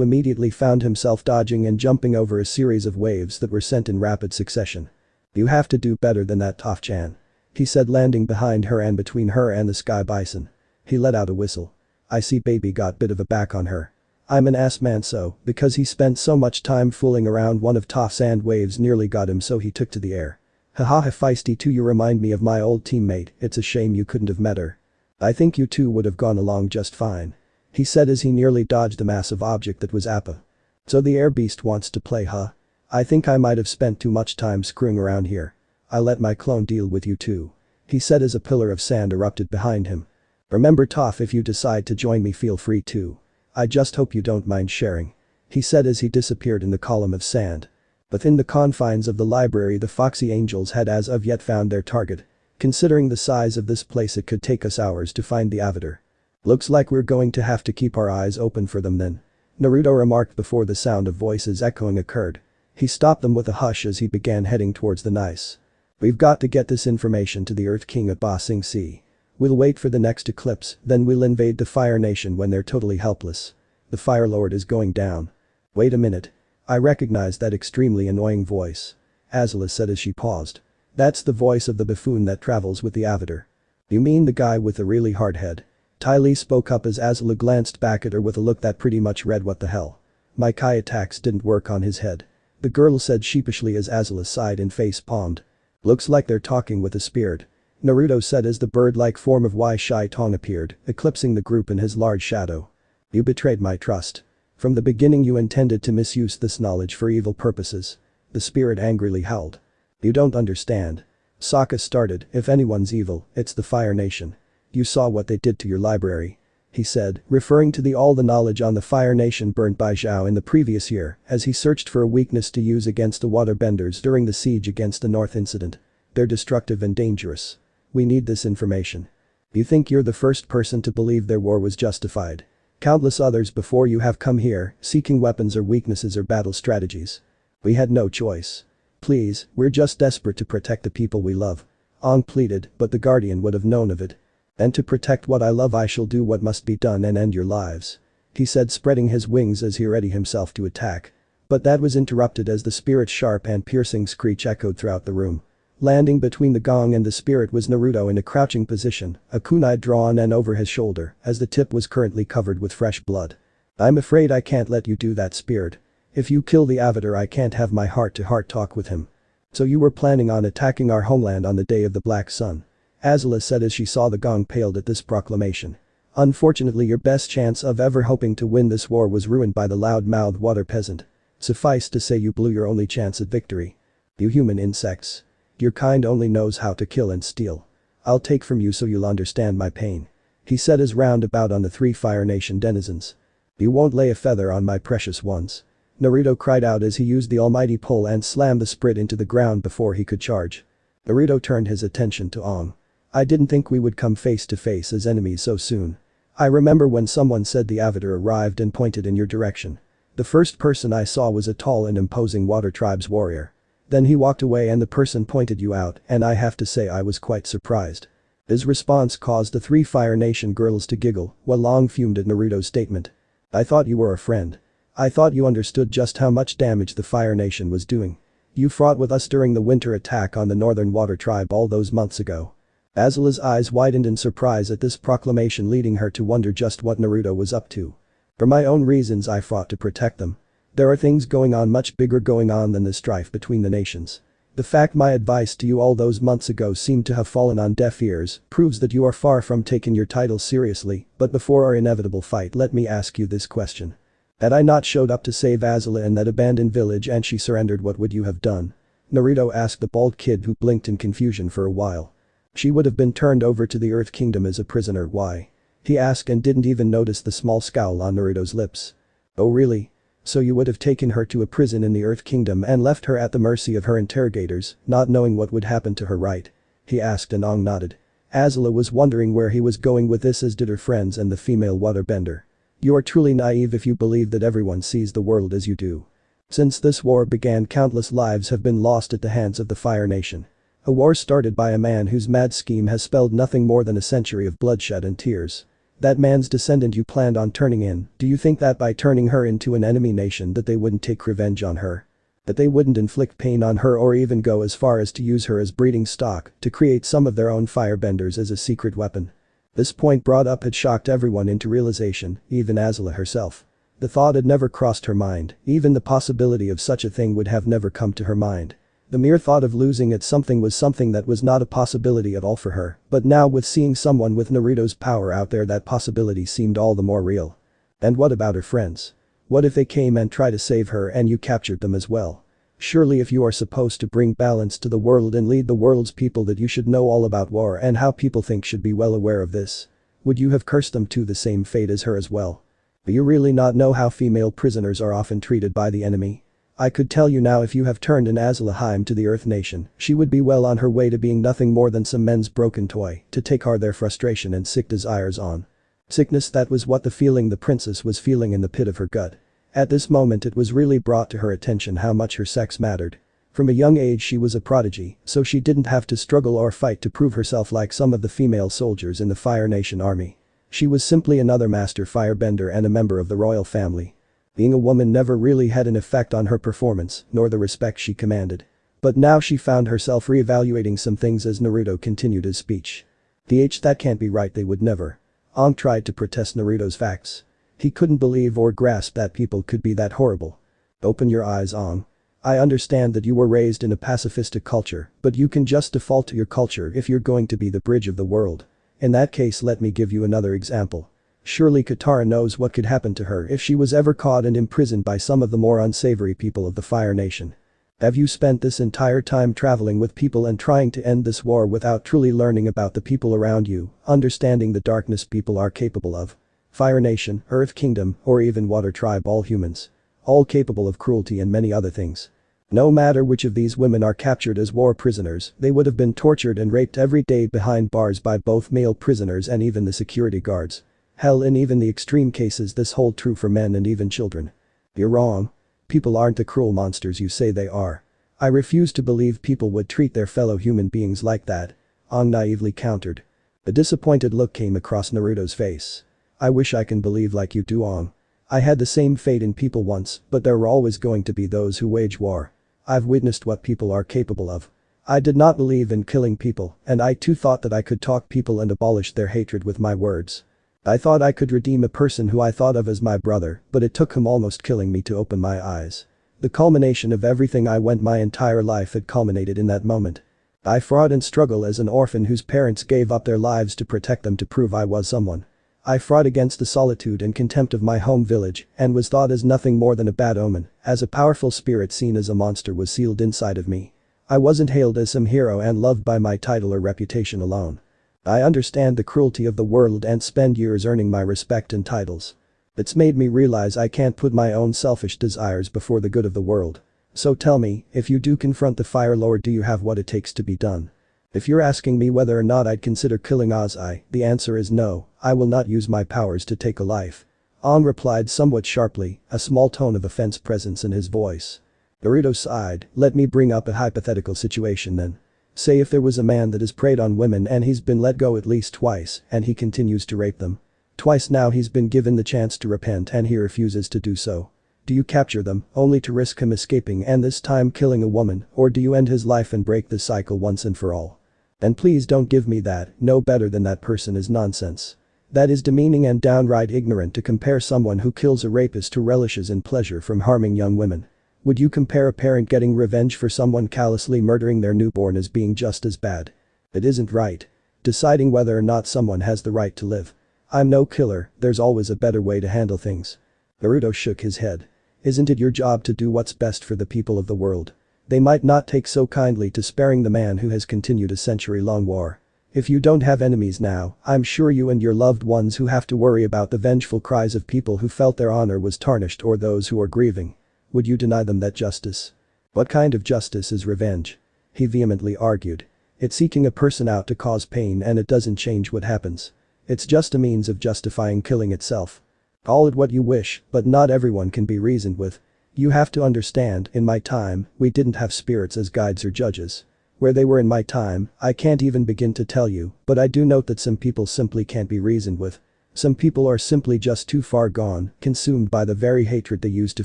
immediately found himself dodging and jumping over a series of waves that were sent in rapid succession. You have to do better than that, Toph-chan. He said, landing behind her and between her and the sky bison. He let out a whistle. I see baby got bit of a back on her. I'm an ass man, so, because he spent so much time fooling around, one of Toph's sand waves nearly got him, so he took to the air. Haha, feisty too, you remind me of my old teammate. It's a shame you couldn't have met her. I think you two would have gone along just fine. He said as he nearly dodged the massive object that was Appa. So the air beast wants to play, huh? I think I might have spent too much time screwing around here. I'll let my clone deal with you too. He said as a pillar of sand erupted behind him. Remember, Toph, if you decide to join me, feel free to. I just hope you don't mind sharing. He said as he disappeared in the column of sand. Within the confines of the library, the Foxy Angels had as of yet found their target. Considering the size of this place, it could take us hours to find the Avatar. Looks like we're going to have to keep our eyes open for them then. Naruto remarked before the sound of voices echoing occurred. He stopped them with a hush as he began heading towards the gneiss. We've got to get this information to the Earth King at Ba Sing Se. We'll wait for the next eclipse, then we'll invade the Fire Nation when they're totally helpless. The Fire Lord is going down. Wait a minute. I recognize that extremely annoying voice. Azula said as she paused. That's the voice of the buffoon that travels with the Avatar. You mean the guy with the really hard head? Ty Lee spoke up as Azula glanced back at her with a look that pretty much read what the hell. My Kai attacks didn't work on his head. The girl said sheepishly as Azula sighed and face palmed. Looks like they're talking with a spirit. Naruto said as the bird-like form of Wai Shai Tong appeared, eclipsing the group in his large shadow. You betrayed my trust. From the beginning you intended to misuse this knowledge for evil purposes. The spirit angrily howled. You don't understand. Sokka started, if anyone's evil, it's the Fire Nation. You saw what they did to your library. He said, referring to all the knowledge on the Fire Nation burnt by Zhao in the previous year, as he searched for a weakness to use against the waterbenders during the siege against the North incident. They're destructive and dangerous. We need this information. You think you're the first person to believe their war was justified. Countless others before you have come here, seeking weapons or weaknesses or battle strategies. We had no choice. Please, we're just desperate to protect the people we love. Aang pleaded, but the Guardian would have known of it. And to protect what I love, I shall do what must be done and end your lives. He said, spreading his wings as he readied himself to attack. But that was interrupted as the spirit's sharp and piercing screech echoed throughout the room. Landing between the gong and the spirit was Naruto in a crouching position, a kunai drawn and over his shoulder, as the tip was currently covered with fresh blood. I'm afraid I can't let you do that, spirit. If you kill the Avatar, I can't have my heart-to-heart talk with him. So you were planning on attacking our homeland on the day of the Black Sun? Azula said as she saw the gong paled at this proclamation. Unfortunately, your best chance of ever hoping to win this war was ruined by the loud-mouthed water peasant. Suffice to say, you blew your only chance at victory. You human insects. Your kind only knows how to kill and steal. I'll take from you so you'll understand my pain. He said as round about on the three Fire Nation denizens. You won't lay a feather on my precious ones. Naruto cried out as he used the almighty pull and slammed the spirit into the ground before he could charge. Naruto turned his attention to Aang. I didn't think we would come face to face as enemies so soon. I remember when someone said the Avatar arrived and pointed in your direction. The first person I saw was a tall and imposing Water Tribe's warrior. Then he walked away and the person pointed you out, and I have to say I was quite surprised. His response caused the three Fire Nation girls to giggle, while Aang fumed at Naruto's statement. I thought you were a friend. I thought you understood just how much damage the Fire Nation was doing. You fought with us during the winter attack on the Northern Water Tribe all those months ago. Azula's eyes widened in surprise at this proclamation, leading her to wonder just what Naruto was up to. For my own reasons, I fought to protect them. There are things going on, much bigger going on than the strife between the nations. The fact my advice to you all those months ago seemed to have fallen on deaf ears proves that you are far from taking your title seriously, but before our inevitable fight, let me ask you this question. Had I not showed up to save Azula in that abandoned village and she surrendered, what would you have done? Naruto asked the bald kid, who blinked in confusion for a while. She would have been turned over to the Earth Kingdom as a prisoner. Why? He asked and didn't even notice the small scowl on Naruto's lips. Oh really? So you would have taken her to a prison in the Earth Kingdom and left her at the mercy of her interrogators, not knowing what would happen to her, right? He asked and Aang nodded. Azula was wondering where he was going with this, as did her friends and the female waterbender. You are truly naive if you believe that everyone sees the world as you do. Since this war began, countless lives have been lost at the hands of the Fire Nation. A war started by a man whose mad scheme has spelled nothing more than a century of bloodshed and tears. That man's descendant you planned on turning in, do you think that by turning her into an enemy nation that they wouldn't take revenge on her? That they wouldn't inflict pain on her or even go as far as to use her as breeding stock to create some of their own firebenders as a secret weapon? This point brought up had shocked everyone into realization, even Azula herself. The thought had never crossed her mind, even the possibility of such a thing would have never come to her mind. The mere thought of losing at something was something that was not a possibility at all for her, but now with seeing someone with Naruto's power out there that possibility seemed all the more real. And what about her friends? What if they came and tried to save her and you captured them as well? Surely if you are supposed to bring balance to the world and lead the world's people that you should know all about war and how people think should be well aware of this. Would you have cursed them to the same fate as her as well? Do you really not know how female prisoners are often treated by the enemy? I could tell you now if you have turned an Azula Haim to the Earth Nation, she would be well on her way to being nothing more than some men's broken toy to take hard their frustration and sick desires on. Sickness, that was what the feeling the princess was feeling in the pit of her gut. At this moment it was really brought to her attention how much her sex mattered. From a young age she was a prodigy, so she didn't have to struggle or fight to prove herself like some of the female soldiers in the Fire Nation army. She was simply another master firebender and a member of the royal family. Being a woman never really had an effect on her performance, nor the respect she commanded. But now she found herself re-evaluating some things as Naruto continued his speech. That can't be right, they would never. Aang tried to protest Naruto's facts. He couldn't believe or grasp that people could be that horrible. Open your eyes, Aang. I understand that you were raised in a pacifistic culture, but you can just default to your culture if you're going to be the bridge of the world. In that case, let me give you another example. Surely Katara knows what could happen to her if she was ever caught and imprisoned by some of the more unsavory people of the Fire Nation. Have you spent this entire time traveling with people and trying to end this war without truly learning about the people around you, understanding the darkness people are capable of? Fire Nation, Earth Kingdom, or even Water Tribe, all humans. All capable of cruelty and many other things. No matter which of these women are captured as war prisoners, they would have been tortured and raped every day behind bars by both male prisoners and even the security guards. Hell, in even the extreme cases this hold true for men and even children. You're wrong. People aren't the cruel monsters you say they are. I refuse to believe people would treat their fellow human beings like that, Aang naively countered. A disappointed look came across Naruto's face. I wish I can believe like you do, Aang. I had the same fate in people once, but there were always going to be those who wage war. I've witnessed what people are capable of. I did not believe in killing people, and I too thought that I could talk people and abolish their hatred with my words. I thought I could redeem a person who I thought of as my brother, but it took him almost killing me to open my eyes. The culmination of everything I went my entire life had culminated in that moment. I fought and struggled as an orphan whose parents gave up their lives to protect them to prove I was someone. I fought against the solitude and contempt of my home village and was thought as nothing more than a bad omen, as a powerful spirit seen as a monster was sealed inside of me. I wasn't hailed as some hero and loved by my title or reputation alone. I understand the cruelty of the world and spend years earning my respect and titles. It's made me realize I can't put my own selfish desires before the good of the world. So tell me, if you do confront the Fire Lord, do you have what it takes to be done? If you're asking me whether or not I'd consider killing Ozai, the answer is no, I will not use my powers to take a life. Aang replied somewhat sharply, a small tone of offense present in his voice. Naruto sighed. Let me bring up a hypothetical situation then. Say if there was a man that has preyed on women and he's been let go at least twice and he continues to rape them. Twice now he's been given the chance to repent and he refuses to do so. Do you capture them, only to risk him escaping and this time killing a woman, or do you end his life and break this cycle once and for all? And please don't give me that, no better than that person is nonsense. That is demeaning and downright ignorant to compare someone who kills a rapist who relishes in pleasure from harming young women. Would you compare a parent getting revenge for someone callously murdering their newborn as being just as bad? It isn't right. Deciding whether or not someone has the right to live. I'm no killer, there's always a better way to handle things. Naruto shook his head. Isn't it your job to do what's best for the people of the world? They might not take so kindly to sparing the man who has continued a century-long war. If you don't have enemies now, I'm sure you and your loved ones who have to worry about the vengeful cries of people who felt their honor was tarnished or those who are grieving. Would you deny them that justice? What kind of justice is revenge? He vehemently argued. It's seeking a person out to cause pain and it doesn't change what happens. It's just a means of justifying killing itself. Call it what you wish, but not everyone can be reasoned with. You have to understand, in my time, we didn't have spirits as guides or judges. Where they were in my time, I can't even begin to tell you, but I do note that some people simply can't be reasoned with. Some people are simply just too far gone, consumed by the very hatred they use to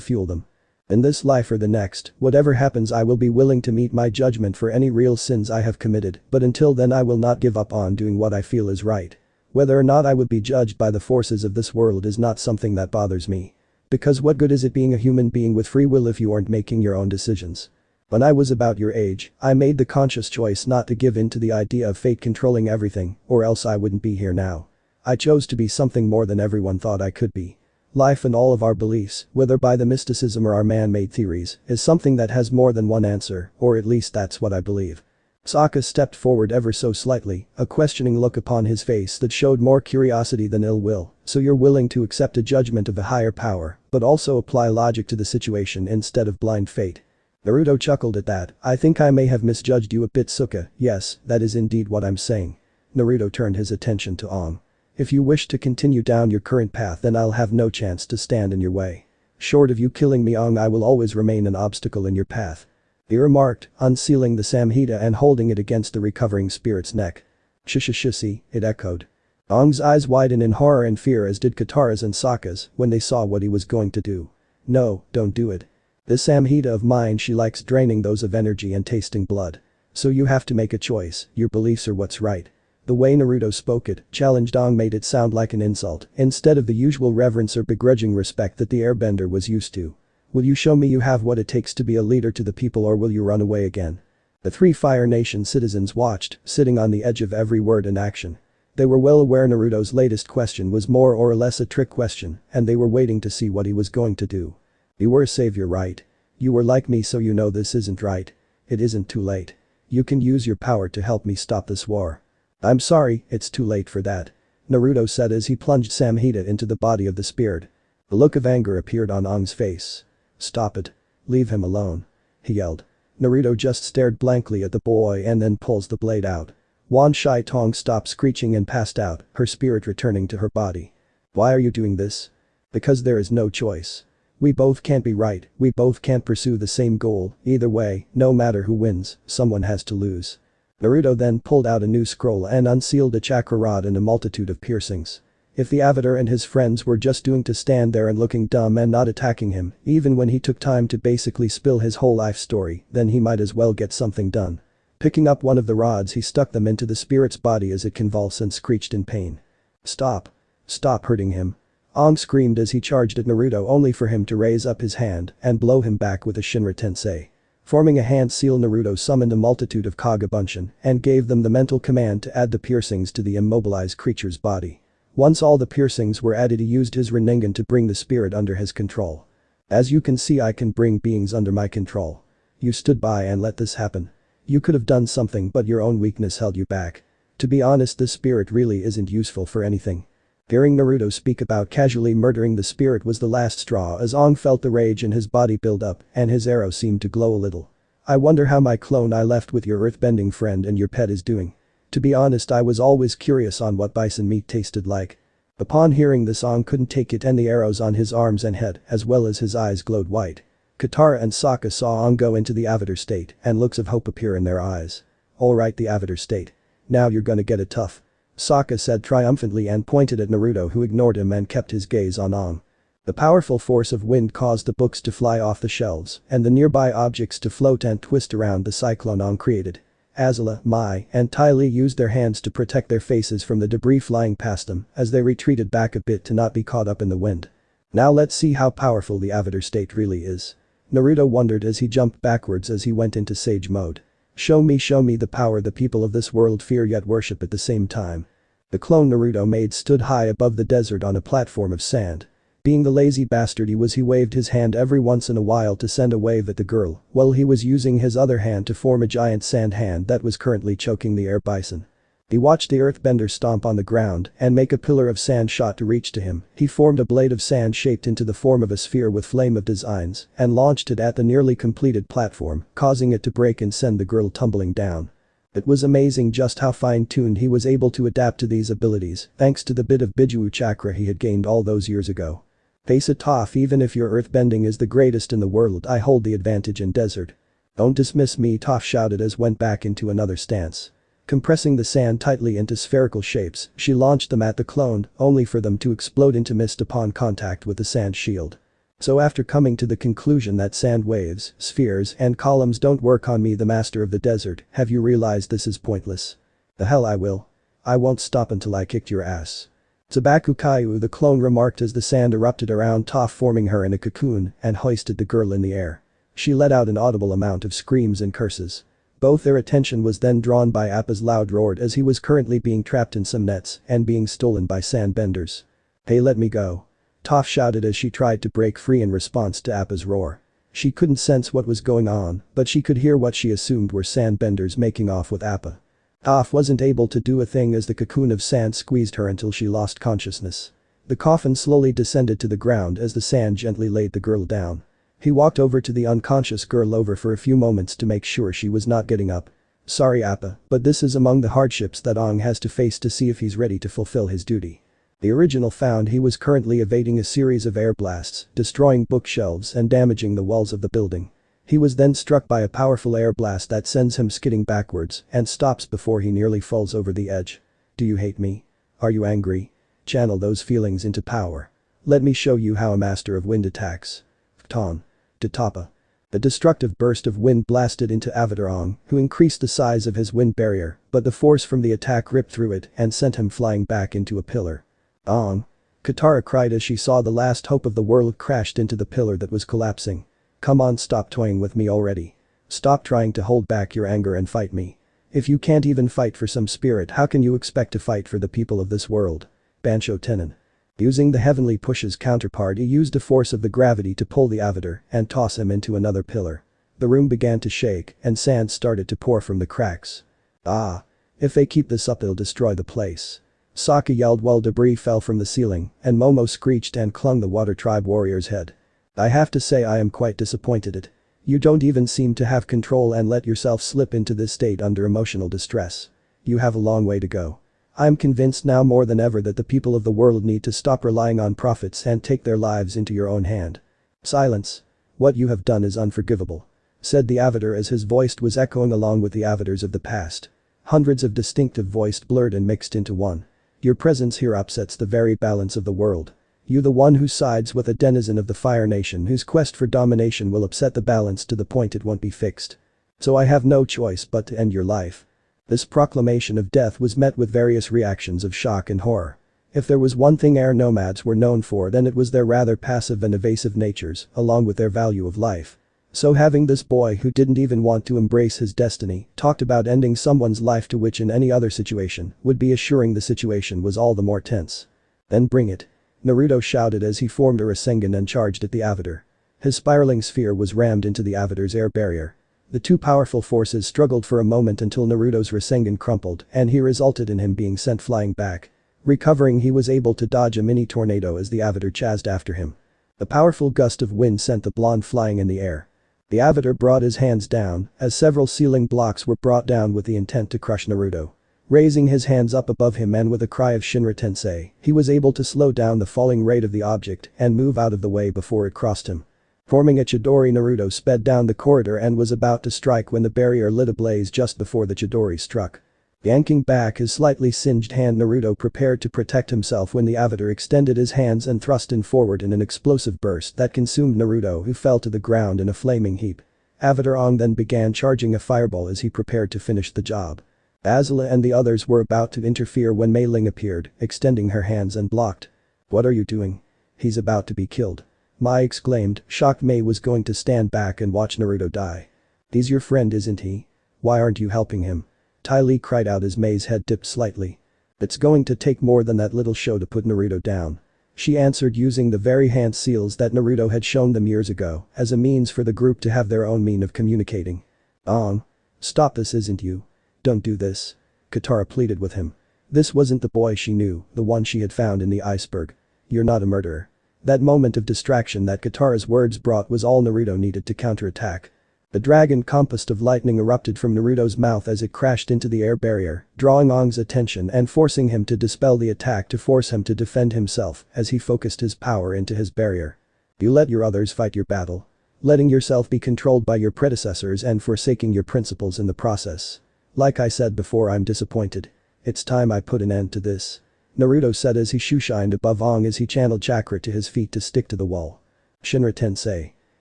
fuel them. In this life or the next, whatever happens I will be willing to meet my judgment for any real sins I have committed, but until then I will not give up on doing what I feel is right. Whether or not I would be judged by the forces of this world is not something that bothers me. Because what good is it being a human being with free will if you aren't making your own decisions? When I was about your age, I made the conscious choice not to give in to the idea of fate controlling everything, or else I wouldn't be here now. I chose to be something more than everyone thought I could be. Life and all of our beliefs, whether by the mysticism or our man-made theories, is something that has more than one answer, or at least that's what I believe. Sokka stepped forward ever so slightly, a questioning look upon his face that showed more curiosity than ill will. So you're willing to accept a judgment of a higher power, but also apply logic to the situation instead of blind fate. Naruto chuckled at that. I think I may have misjudged you a bit, Sokka. Yes, that is indeed what I'm saying. Naruto turned his attention to Aang. If you wish to continue down your current path then I'll have no chance to stand in your way. Short of you killing me, Aang, I will always remain an obstacle in your path. He remarked, unsealing the Samhita and holding it against the recovering spirit's neck. Shushushussi, it echoed. Aang's eyes widened in horror and fear, as did Katara's and Sokka's when they saw what he was going to do. No, don't do it. This Samhita of mine, she likes draining those of energy and tasting blood. So you have to make a choice, your beliefs are what's right. The way Naruto spoke it, challenged Aang, made it sound like an insult instead of the usual reverence or begrudging respect that the airbender was used to. Will you show me you have what it takes to be a leader to the people, or will you run away again? The three Fire Nation citizens watched, sitting on the edge of every word and action. They were well aware Naruto's latest question was more or less a trick question, and they were waiting to see what he was going to do. You were a savior, right? You were like me, so you know this isn't right. It isn't too late. You can use your power to help me stop this war. I'm sorry, it's too late for that. Naruto said as he plunged Samhita into the body of the spirit. A look of anger appeared on Aang's face. Stop it. Leave him alone. He yelled. Naruto just stared blankly at the boy and then pulls the blade out. Wan Shai Tong stopped screeching and passed out, her spirit returning to her body. Why are you doing this? Because there is no choice. We both can't be right, we both can't pursue the same goal. Either way, no matter who wins, someone has to lose. Naruto then pulled out a new scroll and unsealed a chakra rod and a multitude of piercings. If the Avatar and his friends were just doing to stand there and looking dumb and not attacking him, even when he took time to basically spill his whole life story, then he might as well get something done. Picking up one of the rods, he stuck them into the spirit's body as it convulsed and screeched in pain. Stop. Stop hurting him. Aang screamed as he charged at Naruto, only for him to raise up his hand and blow him back with a Shinra Tensei. Forming a hand seal, Naruto summoned a multitude of Kagabunshin and gave them the mental command to add the piercings to the immobilized creature's body. Once all the piercings were added, he used his Rinnegan to bring the spirit under his control. As you can see, I can bring beings under my control. You stood by and let this happen. You could have done something, but your own weakness held you back. To be honest, this spirit really isn't useful for anything. Hearing Naruto speak about casually murdering the spirit was the last straw, as Aang felt the rage in his body build up and his arrow seemed to glow a little. I wonder how my clone I left with your earthbending friend and your pet is doing. To be honest, I was always curious on what bison meat tasted like. Upon hearing this, Aang couldn't take it and the arrows on his arms and head as well as his eyes glowed white. Katara and Sokka saw Aang go into the Avatar state and looks of hope appear in their eyes. Alright, the Avatar state. Now you're gonna get it tough. Sokka said triumphantly and pointed at Naruto, who ignored him and kept his gaze on Aang. The powerful force of wind caused the books to fly off the shelves and the nearby objects to float and twist around the cyclone Aang created. Azula, Mai, and Ty Lee used their hands to protect their faces from the debris flying past them as they retreated back a bit to not be caught up in the wind. Now let's see how powerful the Avatar state really is. Naruto wondered as he jumped backwards as he went into sage mode. Show me the power the people of this world fear yet worship at the same time. The clone Naruto made stood high above the desert on a platform of sand. Being the lazy bastard he was, he waved his hand every once in a while to send a wave at the girl, while he was using his other hand to form a giant sand hand that was currently choking the air bison. He watched the earthbender stomp on the ground and make a pillar of sand shot to reach to him. He formed a blade of sand shaped into the form of a sphere with flame of designs and launched it at the nearly completed platform, causing it to break and send the girl tumbling down. It was amazing just how fine-tuned he was able to adapt to these abilities thanks to the bit of Biju chakra he had gained all those years ago. Face it, Toph, even if your earthbending is the greatest in the world, I hold the advantage in desert. Don't dismiss me, Toph shouted as went back into another stance. Compressing the sand tightly into spherical shapes, she launched them at the clone, only for them to explode into mist upon contact with the sand shield. So after coming to the conclusion that sand waves, spheres and columns don't work on me, the master of the desert, have you realized this is pointless? The hell I will. I won't stop until I kicked your ass. Tsubaku Kaiu, the clone, remarked as the sand erupted around Toph, forming her in a cocoon and hoisted the girl in the air. She let out an audible amount of screams and curses. Both their attention was then drawn by Appa's loud roar as he was currently being trapped in some nets and being stolen by sandbenders. Hey, let me go. Toph shouted as she tried to break free in response to Appa's roar. She couldn't sense what was going on, but she could hear what she assumed were sandbenders making off with Appa. Toph wasn't able to do a thing as the cocoon of sand squeezed her until she lost consciousness. The coffin slowly descended to the ground as the sand gently laid the girl down. He walked over to the unconscious girl over for a few moments to make sure she was not getting up. Sorry Appa, but this is among the hardships that Aang has to face to see if he's ready to fulfill his duty. The original found he was currently evading a series of air blasts, destroying bookshelves and damaging the walls of the building. He was then struck by a powerful air blast that sends him skidding backwards and stops before he nearly falls over the edge. Do you hate me? Are you angry? Channel those feelings into power. Let me show you how a master of wind attacks. Ton. Tapa. The destructive burst of wind blasted into Avatar Aang, who increased the size of his wind barrier, but the force from the attack ripped through it and sent him flying back into a pillar. Aang. Katara cried as she saw the last hope of the world crashed into the pillar that was collapsing. Come on, stop toying with me already. Stop trying to hold back your anger and fight me. If you can't even fight for some spirit, how can you expect to fight for the people of this world? Bansho Tennin. Using the heavenly push's counterpart, he used the force of the gravity to pull the avatar and toss him into another pillar. The room began to shake and sand started to pour from the cracks. Ah. If they keep this up, they'll destroy the place. Sokka yelled while debris fell from the ceiling and Momo screeched and clung the water tribe warrior's head. I have to say I am quite disappointed at. You don't even seem to have control and let yourself slip into this state under emotional distress. You have a long way to go. I'm convinced now more than ever that the people of the world need to stop relying on prophets and take their lives into your own hand. Silence. What you have done is unforgivable. Said the avatar as his voice was echoing along with the avatars of the past. Hundreds of distinctive voices blurred and mixed into one. Your presence here upsets the very balance of the world. You, the one who sides with a denizen of the Fire Nation whose quest for domination will upset the balance to the point it won't be fixed. So I have no choice but to end your life. This proclamation of death was met with various reactions of shock and horror. If there was one thing air nomads were known for, then it was their rather passive and evasive natures, along with their value of life. So having this boy who didn't even want to embrace his destiny talked about ending someone's life, to which in any other situation would be assuring the situation was all the more tense. Then bring it. Naruto shouted as he formed a Rasengan and charged at the avatar. His spiraling sphere was rammed into the avatar's air barrier. The two powerful forces struggled for a moment until Naruto's Rasengan crumpled and he resulted in him being sent flying back. Recovering, he was able to dodge a mini tornado as the avatar chased after him. A powerful gust of wind sent the blonde flying in the air. The avatar brought his hands down as several ceiling blocks were brought down with the intent to crush Naruto. Raising his hands up above him and with a cry of Shinra Tensei, he was able to slow down the falling rate of the object and move out of the way before it crossed him. Forming a Chidori, Naruto sped down the corridor and was about to strike when the barrier lit ablaze just before the Chidori struck. Yanking back his slightly singed hand, Naruto prepared to protect himself when the avatar extended his hands and thrust in forward in an explosive burst that consumed Naruto, who fell to the ground in a flaming heap. Avatar Aang then began charging a fireball as he prepared to finish the job. Azula and the others were about to interfere when Mei Ling appeared, extending her hands and blocked. What are you doing? He's about to be killed. Mai exclaimed, shocked. Mei was going to stand back and watch Naruto die. He's your friend, isn't he? Why aren't you helping him? Ty Lee cried out as Mei's head dipped slightly. It's going to take more than that little show to put Naruto down. She answered using the very hand seals that Naruto had shown them years ago as a means for the group to have their own mean of communicating. Aang. Stop, this isn't you. Don't do this. Katara pleaded with him. This wasn't the boy she knew, the one she had found in the iceberg. You're not a murderer. That moment of distraction that Katara's words brought was all Naruto needed to counterattack. The dragon compass of lightning erupted from Naruto's mouth as it crashed into the air barrier, drawing Aang's attention and forcing him to dispel the attack to force him to defend himself as he focused his power into his barrier. You let your others fight your battle. letting yourself be controlled by your predecessors and forsaking your principles in the process. Like I said before, I'm disappointed. It's time I put an end to this. Naruto said as he shooshined above Aang as he channeled chakra to his feet to stick to the wall. Shinra Tensei.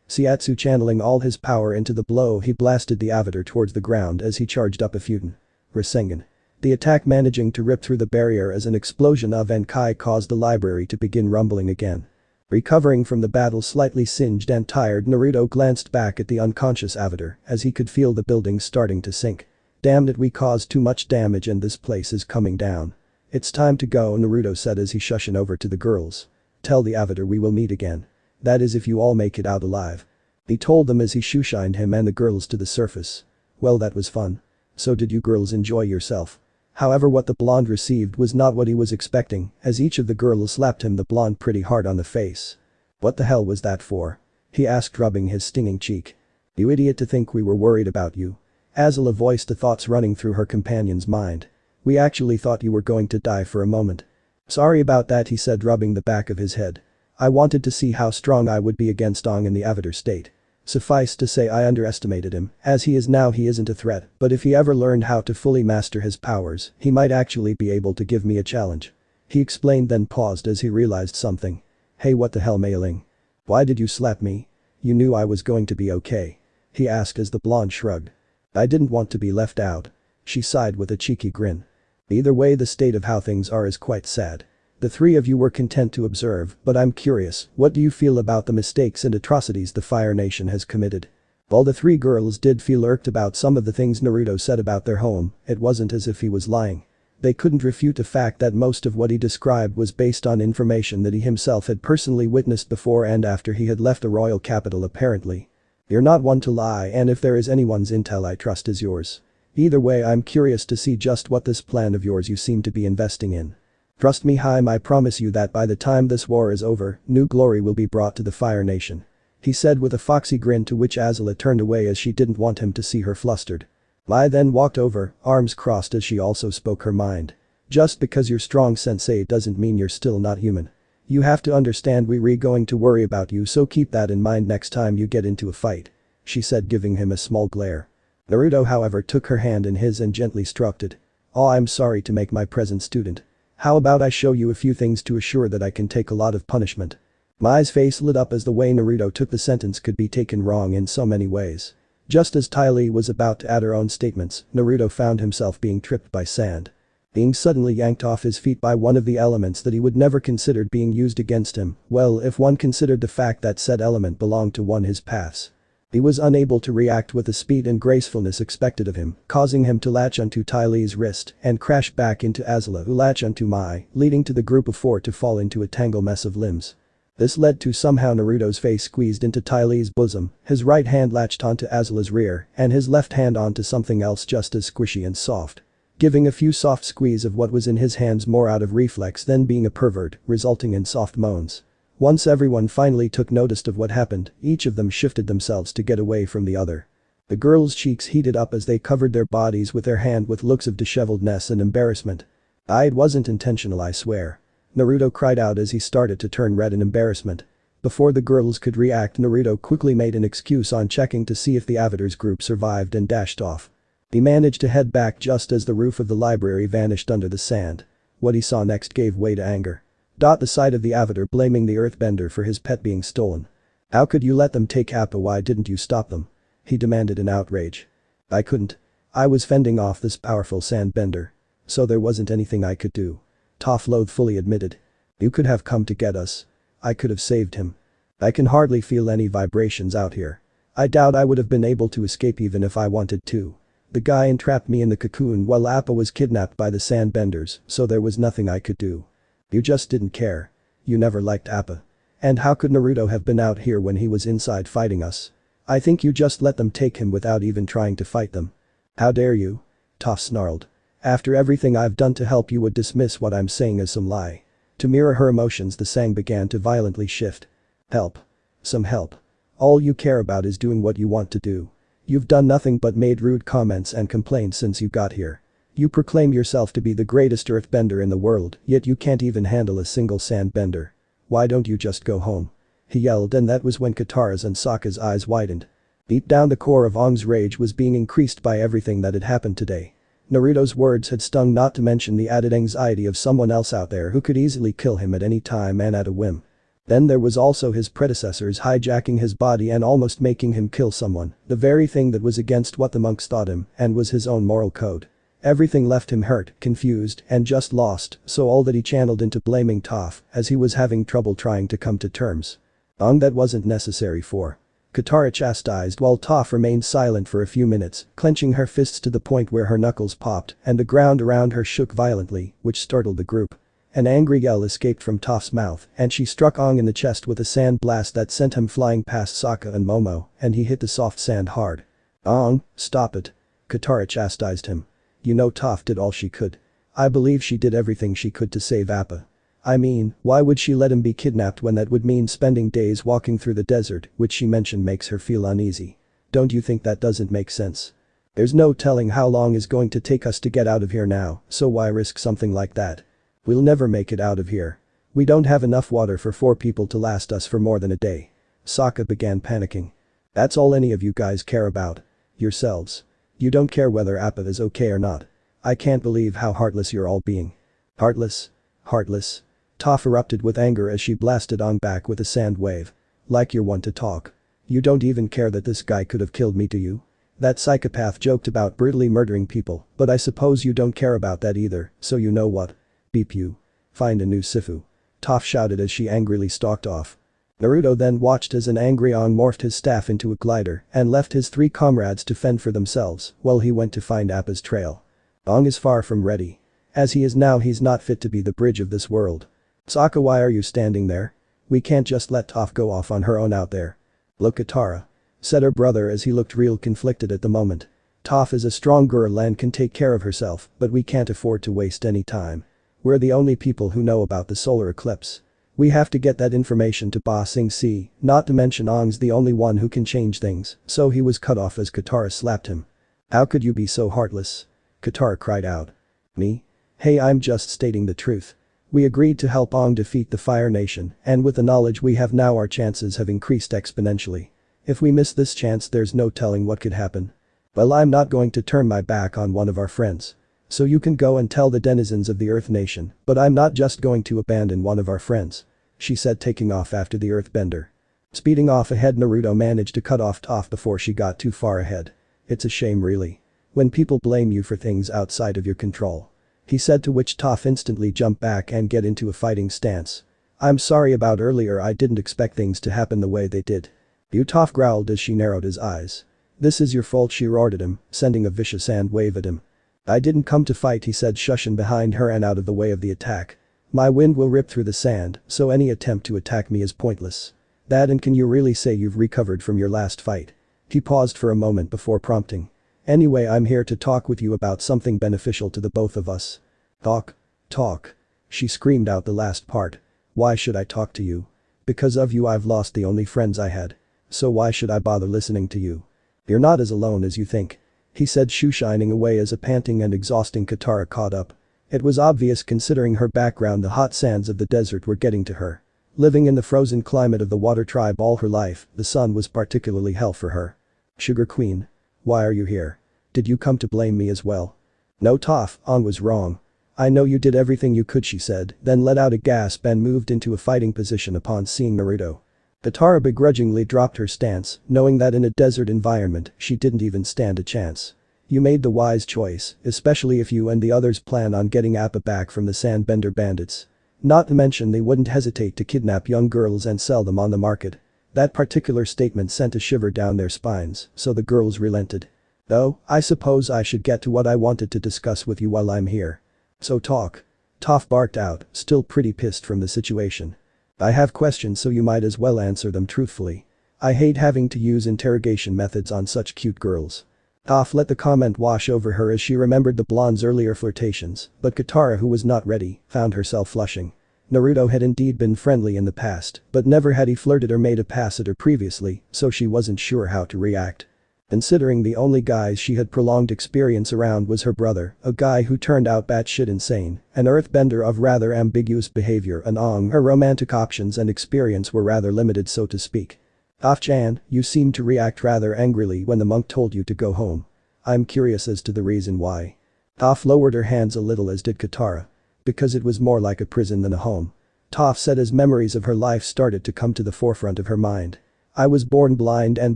Seiatsu channeling all his power into the blow, he blasted the avatar towards the ground as he charged up a Futon. Rasengan. The attack managing to rip through the barrier as an explosion of Enkai caused the library to begin rumbling again. Recovering from the battle slightly singed and tired, Naruto glanced back at the unconscious avatar as he could feel the building starting to sink. Damn it, we caused too much damage and this place is coming down. It's time to go, Naruto said as he shushed over to the girls. Tell the avatar we will meet again. That is if you all make it out alive. He told them as he shooshined him and the girls to the surface. Well, that was fun. So did you girls enjoy yourself? However, what the blonde received was not what he was expecting, as each of the girls slapped him the blonde pretty hard on the face. What the hell was that for? He asked, rubbing his stinging cheek. You idiot, to think we were worried about you. Azula voiced the thoughts running through her companion's mind. We actually thought you were going to die for a moment. Sorry about that, he said, rubbing the back of his head. I wanted to see how strong I would be against Aang in the avatar state. Suffice to say, I underestimated him. As he is now, he isn't a threat, but if he ever learned how to fully master his powers, he might actually be able to give me a challenge. He explained, then paused as he realized something. Hey, what the hell, Mei-ling? Why did you slap me? You knew I was going to be okay. He asked as the blonde shrugged. I didn't want to be left out. She sighed with a cheeky grin. Either way, the state of how things are is quite sad. The three of you were content to observe, but I'm curious, what do you feel about the mistakes and atrocities the Fire Nation has committed? While the three girls did feel irked about some of the things Naruto said about their home, it wasn't as if he was lying. They couldn't refute the fact that most of what he described was based on information that he himself had personally witnessed before and after he had left the royal capital apparently. You're not one to lie, and if there is anyone's intel I trust is yours. Either way, I'm curious to see just what this plan of yours you seem to be investing in. Trust me, Haim, I promise you that by the time this war is over, new glory will be brought to the Fire Nation. He said with a foxy grin, to which Azula turned away as she didn't want him to see her flustered. Mai then walked over, arms crossed as she also spoke her mind. Just because you're strong, sensei, doesn't mean you're still not human. You have to understand we're going to worry about you, so keep that in mind next time you get into a fight. She said, giving him a small glare. Naruto, however, took her hand in his and gently stroked it. Oh, I'm sorry to make my present student. How about I show you a few things to assure that I can take a lot of punishment? Mai's face lit up as the way Naruto took the sentence could be taken wrong in so many ways. Just as Ty Lee was about to add her own statements, Naruto found himself being tripped by sand. Being suddenly yanked off his feet by one of the elements that he would never considered being used against him, well, if one considered the fact that said element belonged to one his paths. He was unable to react with the speed and gracefulness expected of him, causing him to latch onto Ty Lee's wrist and crash back into Azula, who latched onto Mai, leading to the group of four to fall into a tangled mess of limbs. This led to somehow Naruto's face squeezed into Ty Lee's bosom, his right hand latched onto Azula's rear, and his left hand onto something else just as squishy and soft. Giving a few soft squeeze of what was in his hands more out of reflex than being a pervert, resulting in soft moans. Once everyone finally took notice of what happened, each of them shifted themselves to get away from the other. The girls' cheeks heated up as they covered their bodies with their hand with looks of disheveledness and embarrassment. It wasn't intentional, I swear. Naruto cried out as he started to turn red in embarrassment. Before the girls could react, Naruto quickly made an excuse on checking to see if the Avatar's group survived and dashed off. He managed to head back just as the roof of the library vanished under the sand. What he saw next gave way to anger. The sight of the Avatar blaming the earthbender for his pet being stolen. How could you let them take Appa? Why didn't you stop them? He demanded in outrage. I couldn't. I was fending off this powerful sandbender. So there wasn't anything I could do. Toph loathfully admitted. You could have come to get us. I could have saved him. I can hardly feel any vibrations out here. I doubt I would have been able to escape even if I wanted to. The guy entrapped me in the cocoon while Appa was kidnapped by the sandbenders, so there was nothing I could do. You just didn't care. You never liked Appa. And how could Naruto have been out here when he was inside fighting us? I think you just let them take him without even trying to fight them. How dare you? Toph snarled. After everything I've done to help, you would dismiss what I'm saying as some lie. To mirror her emotions, the Sang began to violently shift. Help. Some help. All you care about is doing what you want to do. You've done nothing but made rude comments and complaints since you got here. You proclaim yourself to be the greatest earthbender in the world, yet you can't even handle a single sandbender. Why don't you just go home? he yelled, and that was when Katara's and Sokka's eyes widened. Deep down the core of Aang's rage was being increased by everything that had happened today. Naruto's words had stung, not to mention the added anxiety of someone else out there who could easily kill him at any time and at a whim. Then there was also his predecessors hijacking his body and almost making him kill someone, the very thing that was against what the monks taught him and was his own moral code. Everything left him hurt, confused, and just lost, so all that he channeled into blaming Toph, as he was having trouble trying to come to terms. Aang, that wasn't necessary for. Katara chastised while Toph remained silent for a few minutes, clenching her fists to the point where her knuckles popped and the ground around her shook violently, which startled the group. An angry yell escaped from Toph's mouth and she struck Aang in the chest with a sand blast that sent him flying past Sokka and Momo, and he hit the soft sand hard. "Aang, stop it." Katara chastised him. "You know Toph did all she could. I believe she did everything she could to save Appa. I mean, why would she let him be kidnapped when that would mean spending days walking through the desert, which she mentioned makes her feel uneasy? Don't you think that doesn't make sense? There's no telling how long it's going to take us to get out of here now, so why risk something like that? We'll never make it out of here. We don't have enough water for 4 people to last us for more than a day." Sokka began panicking. "That's all any of you guys care about. Yourselves. You don't care whether Appa is okay or not. I can't believe how heartless you're all being." "Heartless? Heartless?" Toph erupted with anger as she blasted Aang back with a sand wave. "Like you're one to talk. You don't even care that this guy could have killed me, do you? That psychopath joked about brutally murdering people, but I suppose you don't care about that either, so you know what? Beep you. Find a new Sifu." Toph shouted as she angrily stalked off. Naruto then watched as an angry Aang morphed his staff into a glider and left his 3 comrades to fend for themselves while he went to find Appa's trail. Aang is far from ready. As he is now, he's not fit to be the bridge of this world. "Sokka, why are you standing there? We can't just let Toph go off on her own out there." "Look, Katara," said her brother as he looked real conflicted at the moment. "Toph is a strong girl and can take care of herself, but we can't afford to waste any time. We're the only people who know about the solar eclipse. We have to get that information to Ba Sing Se, not to mention Aang's the only one who can change things," so he was cut off as Katara slapped him. "How could you be so heartless?" Katara cried out. "Me? Hey, I'm just stating the truth. We agreed to help Aang defeat the Fire Nation, and with the knowledge we have now, our chances have increased exponentially. If we miss this chance, there's no telling what could happen. Well, I'm not going to turn my back on one of our friends. So you can go and tell the denizens of the Earth Nation, but I'm not just going to abandon one of our friends," she said, taking off after the Earthbender. Speeding off ahead, Naruto managed to cut off Toph before she got too far ahead. "It's a shame, really. When people blame you for things outside of your control," he said, to which Toph instantly jumped back and get into a fighting stance. "I'm sorry about earlier, I didn't expect things to happen the way they did." "You," Toph growled as she narrowed his eyes. "This is your fault," she roared at him, sending a vicious hand wave at him. "I didn't come to fight," he said, shushing behind her and out of the way of the attack. "My wind will rip through the sand, so any attempt to attack me is pointless." "That, and can you really say you've recovered from your last fight?" He paused for a moment before prompting. "Anyway, I'm here to talk with you about something beneficial to the both of us." "Talk? Talk?" She screamed out the last part. "Why should I talk to you? Because of you I've lost the only friends I had. So why should I bother listening to you? You're not as alone as you think," he said, shoe-shining away as a panting and exhausting Katara caught up. It was obvious, considering her background, the hot sands of the desert were getting to her. Living in the frozen climate of the water tribe all her life, the sun was particularly hell for her. "Sugar Queen. Why are you here? Did you come to blame me as well?" "No, Toph, Aang was wrong. I know you did everything you could," she said, then let out a gasp and moved into a fighting position upon seeing Naruto. Katara begrudgingly dropped her stance, knowing that in a desert environment, she didn't even stand a chance. "You made the wise choice, especially if you and the others plan on getting Appa back from the Sandbender bandits. Not to mention they wouldn't hesitate to kidnap young girls and sell them on the market." That particular statement sent a shiver down their spines, so the girls relented. "Though, I suppose I should get to what I wanted to discuss with you while I'm here. So talk." Toph barked out, still pretty pissed from the situation. "I have questions, so you might as well answer them truthfully. I hate having to use interrogation methods on such cute girls." Toph let the comment wash over her as she remembered the blonde's earlier flirtations, but Katara, who was not ready, found herself flushing. Naruto had indeed been friendly in the past, but never had he flirted or made a pass at her previously, so she wasn't sure how to react. Considering the only guys she had prolonged experience around was her brother, a guy who turned out batshit insane, an earthbender of rather ambiguous behavior and her romantic options and experience were rather limited so to speak. Toph-chan, you seemed to react rather angrily when the monk told you to go home. I'm curious as to the reason why. Toph lowered her hands a little as did Katara. Because it was more like a prison than a home. Toph said as memories of her life started to come to the forefront of her mind. I was born blind and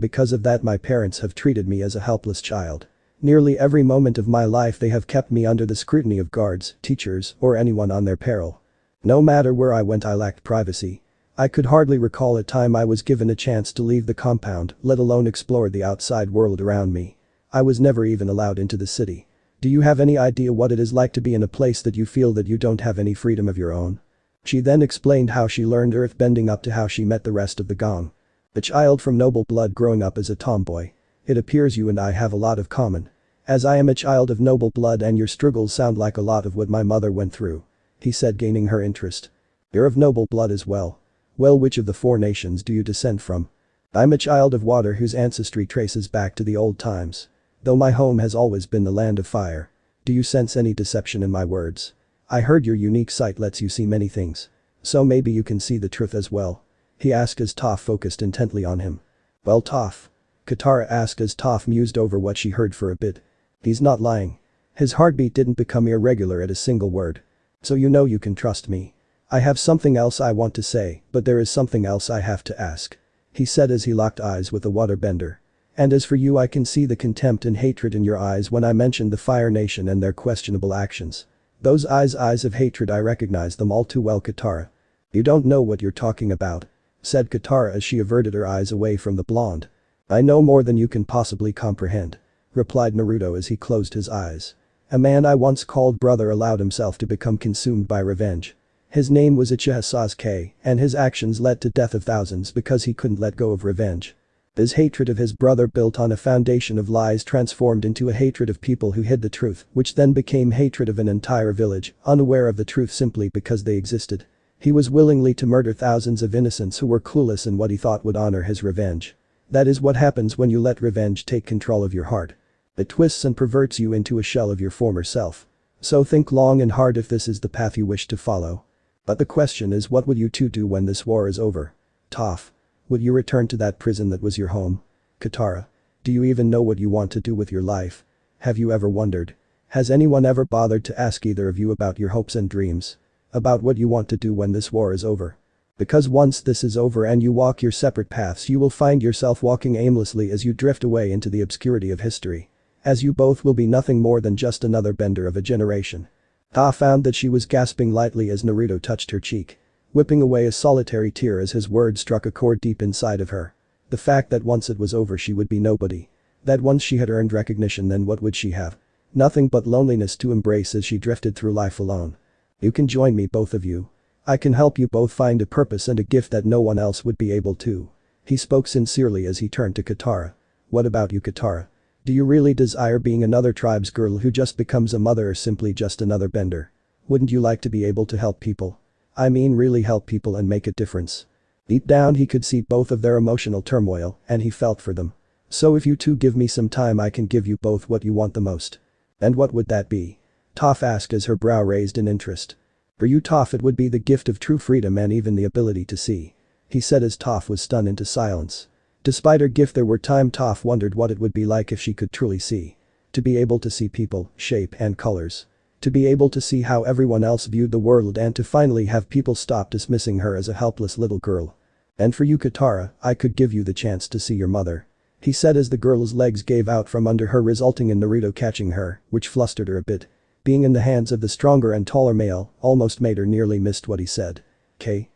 because of that my parents have treated me as a helpless child. Nearly every moment of my life they have kept me under the scrutiny of guards, teachers, or anyone on their peril. No matter where I went I lacked privacy. I could hardly recall a time I was given a chance to leave the compound, let alone explore the outside world around me. I was never even allowed into the city. Do you have any idea what it is like to be in a place that you feel that you don't have any freedom of your own? She then explained how she learned earthbending up to how she met the rest of the gang. A child from noble blood growing up as a tomboy. It appears you and I have a lot of common. As I am a child of noble blood and your struggles sound like a lot of what my mother went through. He said gaining her interest. You're of noble blood as well. Well, which of the 4 nations do you descend from? I'm a child of water whose ancestry traces back to the old times. Though my home has always been the land of fire. Do you sense any deception in my words? I heard your unique sight lets you see many things. So maybe you can see the truth as well. He asked as Toph focused intently on him. Well Toph? Katara asked as Toph mused over what she heard for a bit. He's not lying. His heartbeat didn't become irregular at a single word. So you know you can trust me. I have something else I want to say, but there is something else I have to ask. He said as he locked eyes with the waterbender. And as for you I can see the contempt and hatred in your eyes when I mentioned the Fire Nation and their questionable actions. Those eyes of hatred I recognize them all too well Katara. You don't know what you're talking about. Said Katara as she averted her eyes away from the blonde. I know more than you can possibly comprehend. Replied Naruto as he closed his eyes. A man I once called brother allowed himself to become consumed by revenge. His name was Uchiha Sasuke, and his actions led to death of thousands because he couldn't let go of revenge. His hatred of his brother built on a foundation of lies transformed into a hatred of people who hid the truth, which then became hatred of an entire village, unaware of the truth simply because they existed. He was willingly to murder thousands of innocents who were clueless in what he thought would honor his revenge. That is what happens when you let revenge take control of your heart. It twists and perverts you into a shell of your former self. So think long and hard if this is the path you wish to follow. But the question is what will you two do when this war is over? Toph. Would you return to that prison that was your home? Katara. Do you even know what you want to do with your life? Have you ever wondered? Has anyone ever bothered to ask either of you about your hopes and dreams? About what you want to do when this war is over? Because once this is over and you walk your separate paths you will find yourself walking aimlessly as you drift away into the obscurity of history. As you both will be nothing more than just another bender of a generation. Toph found that she was gasping lightly as Naruto touched her cheek. Whipping away a solitary tear as his words struck a chord deep inside of her. The fact that once it was over she would be nobody. That once she had earned recognition then what would she have? Nothing but loneliness to embrace as she drifted through life alone. You can join me both of you. I can help you both find a purpose and a gift that no one else would be able to. He spoke sincerely as he turned to Katara. What about you Katara? Do you really desire being another tribe's girl who just becomes a mother or simply just another bender? Wouldn't you like to be able to help people? I mean really help people and make a difference. Deep down he could see both of their emotional turmoil and he felt for them. So if you two give me some time I can give you both what you want the most. And what would that be? Toph asked as her brow raised in interest. For you Toph it would be the gift of true freedom and even the ability to see. He said as Toph was stunned into silence. Despite her gift there were times Toph wondered what it would be like if she could truly see. To be able to see people, shape and colors. To be able to see how everyone else viewed the world and to finally have people stop dismissing her as a helpless little girl. And for you Katara, I could give you the chance to see your mother. He said as the girl's legs gave out from under her resulting in Naruto catching her, which flustered her a bit. Being in the hands of the stronger and taller male almost made her nearly missed what he said. "K?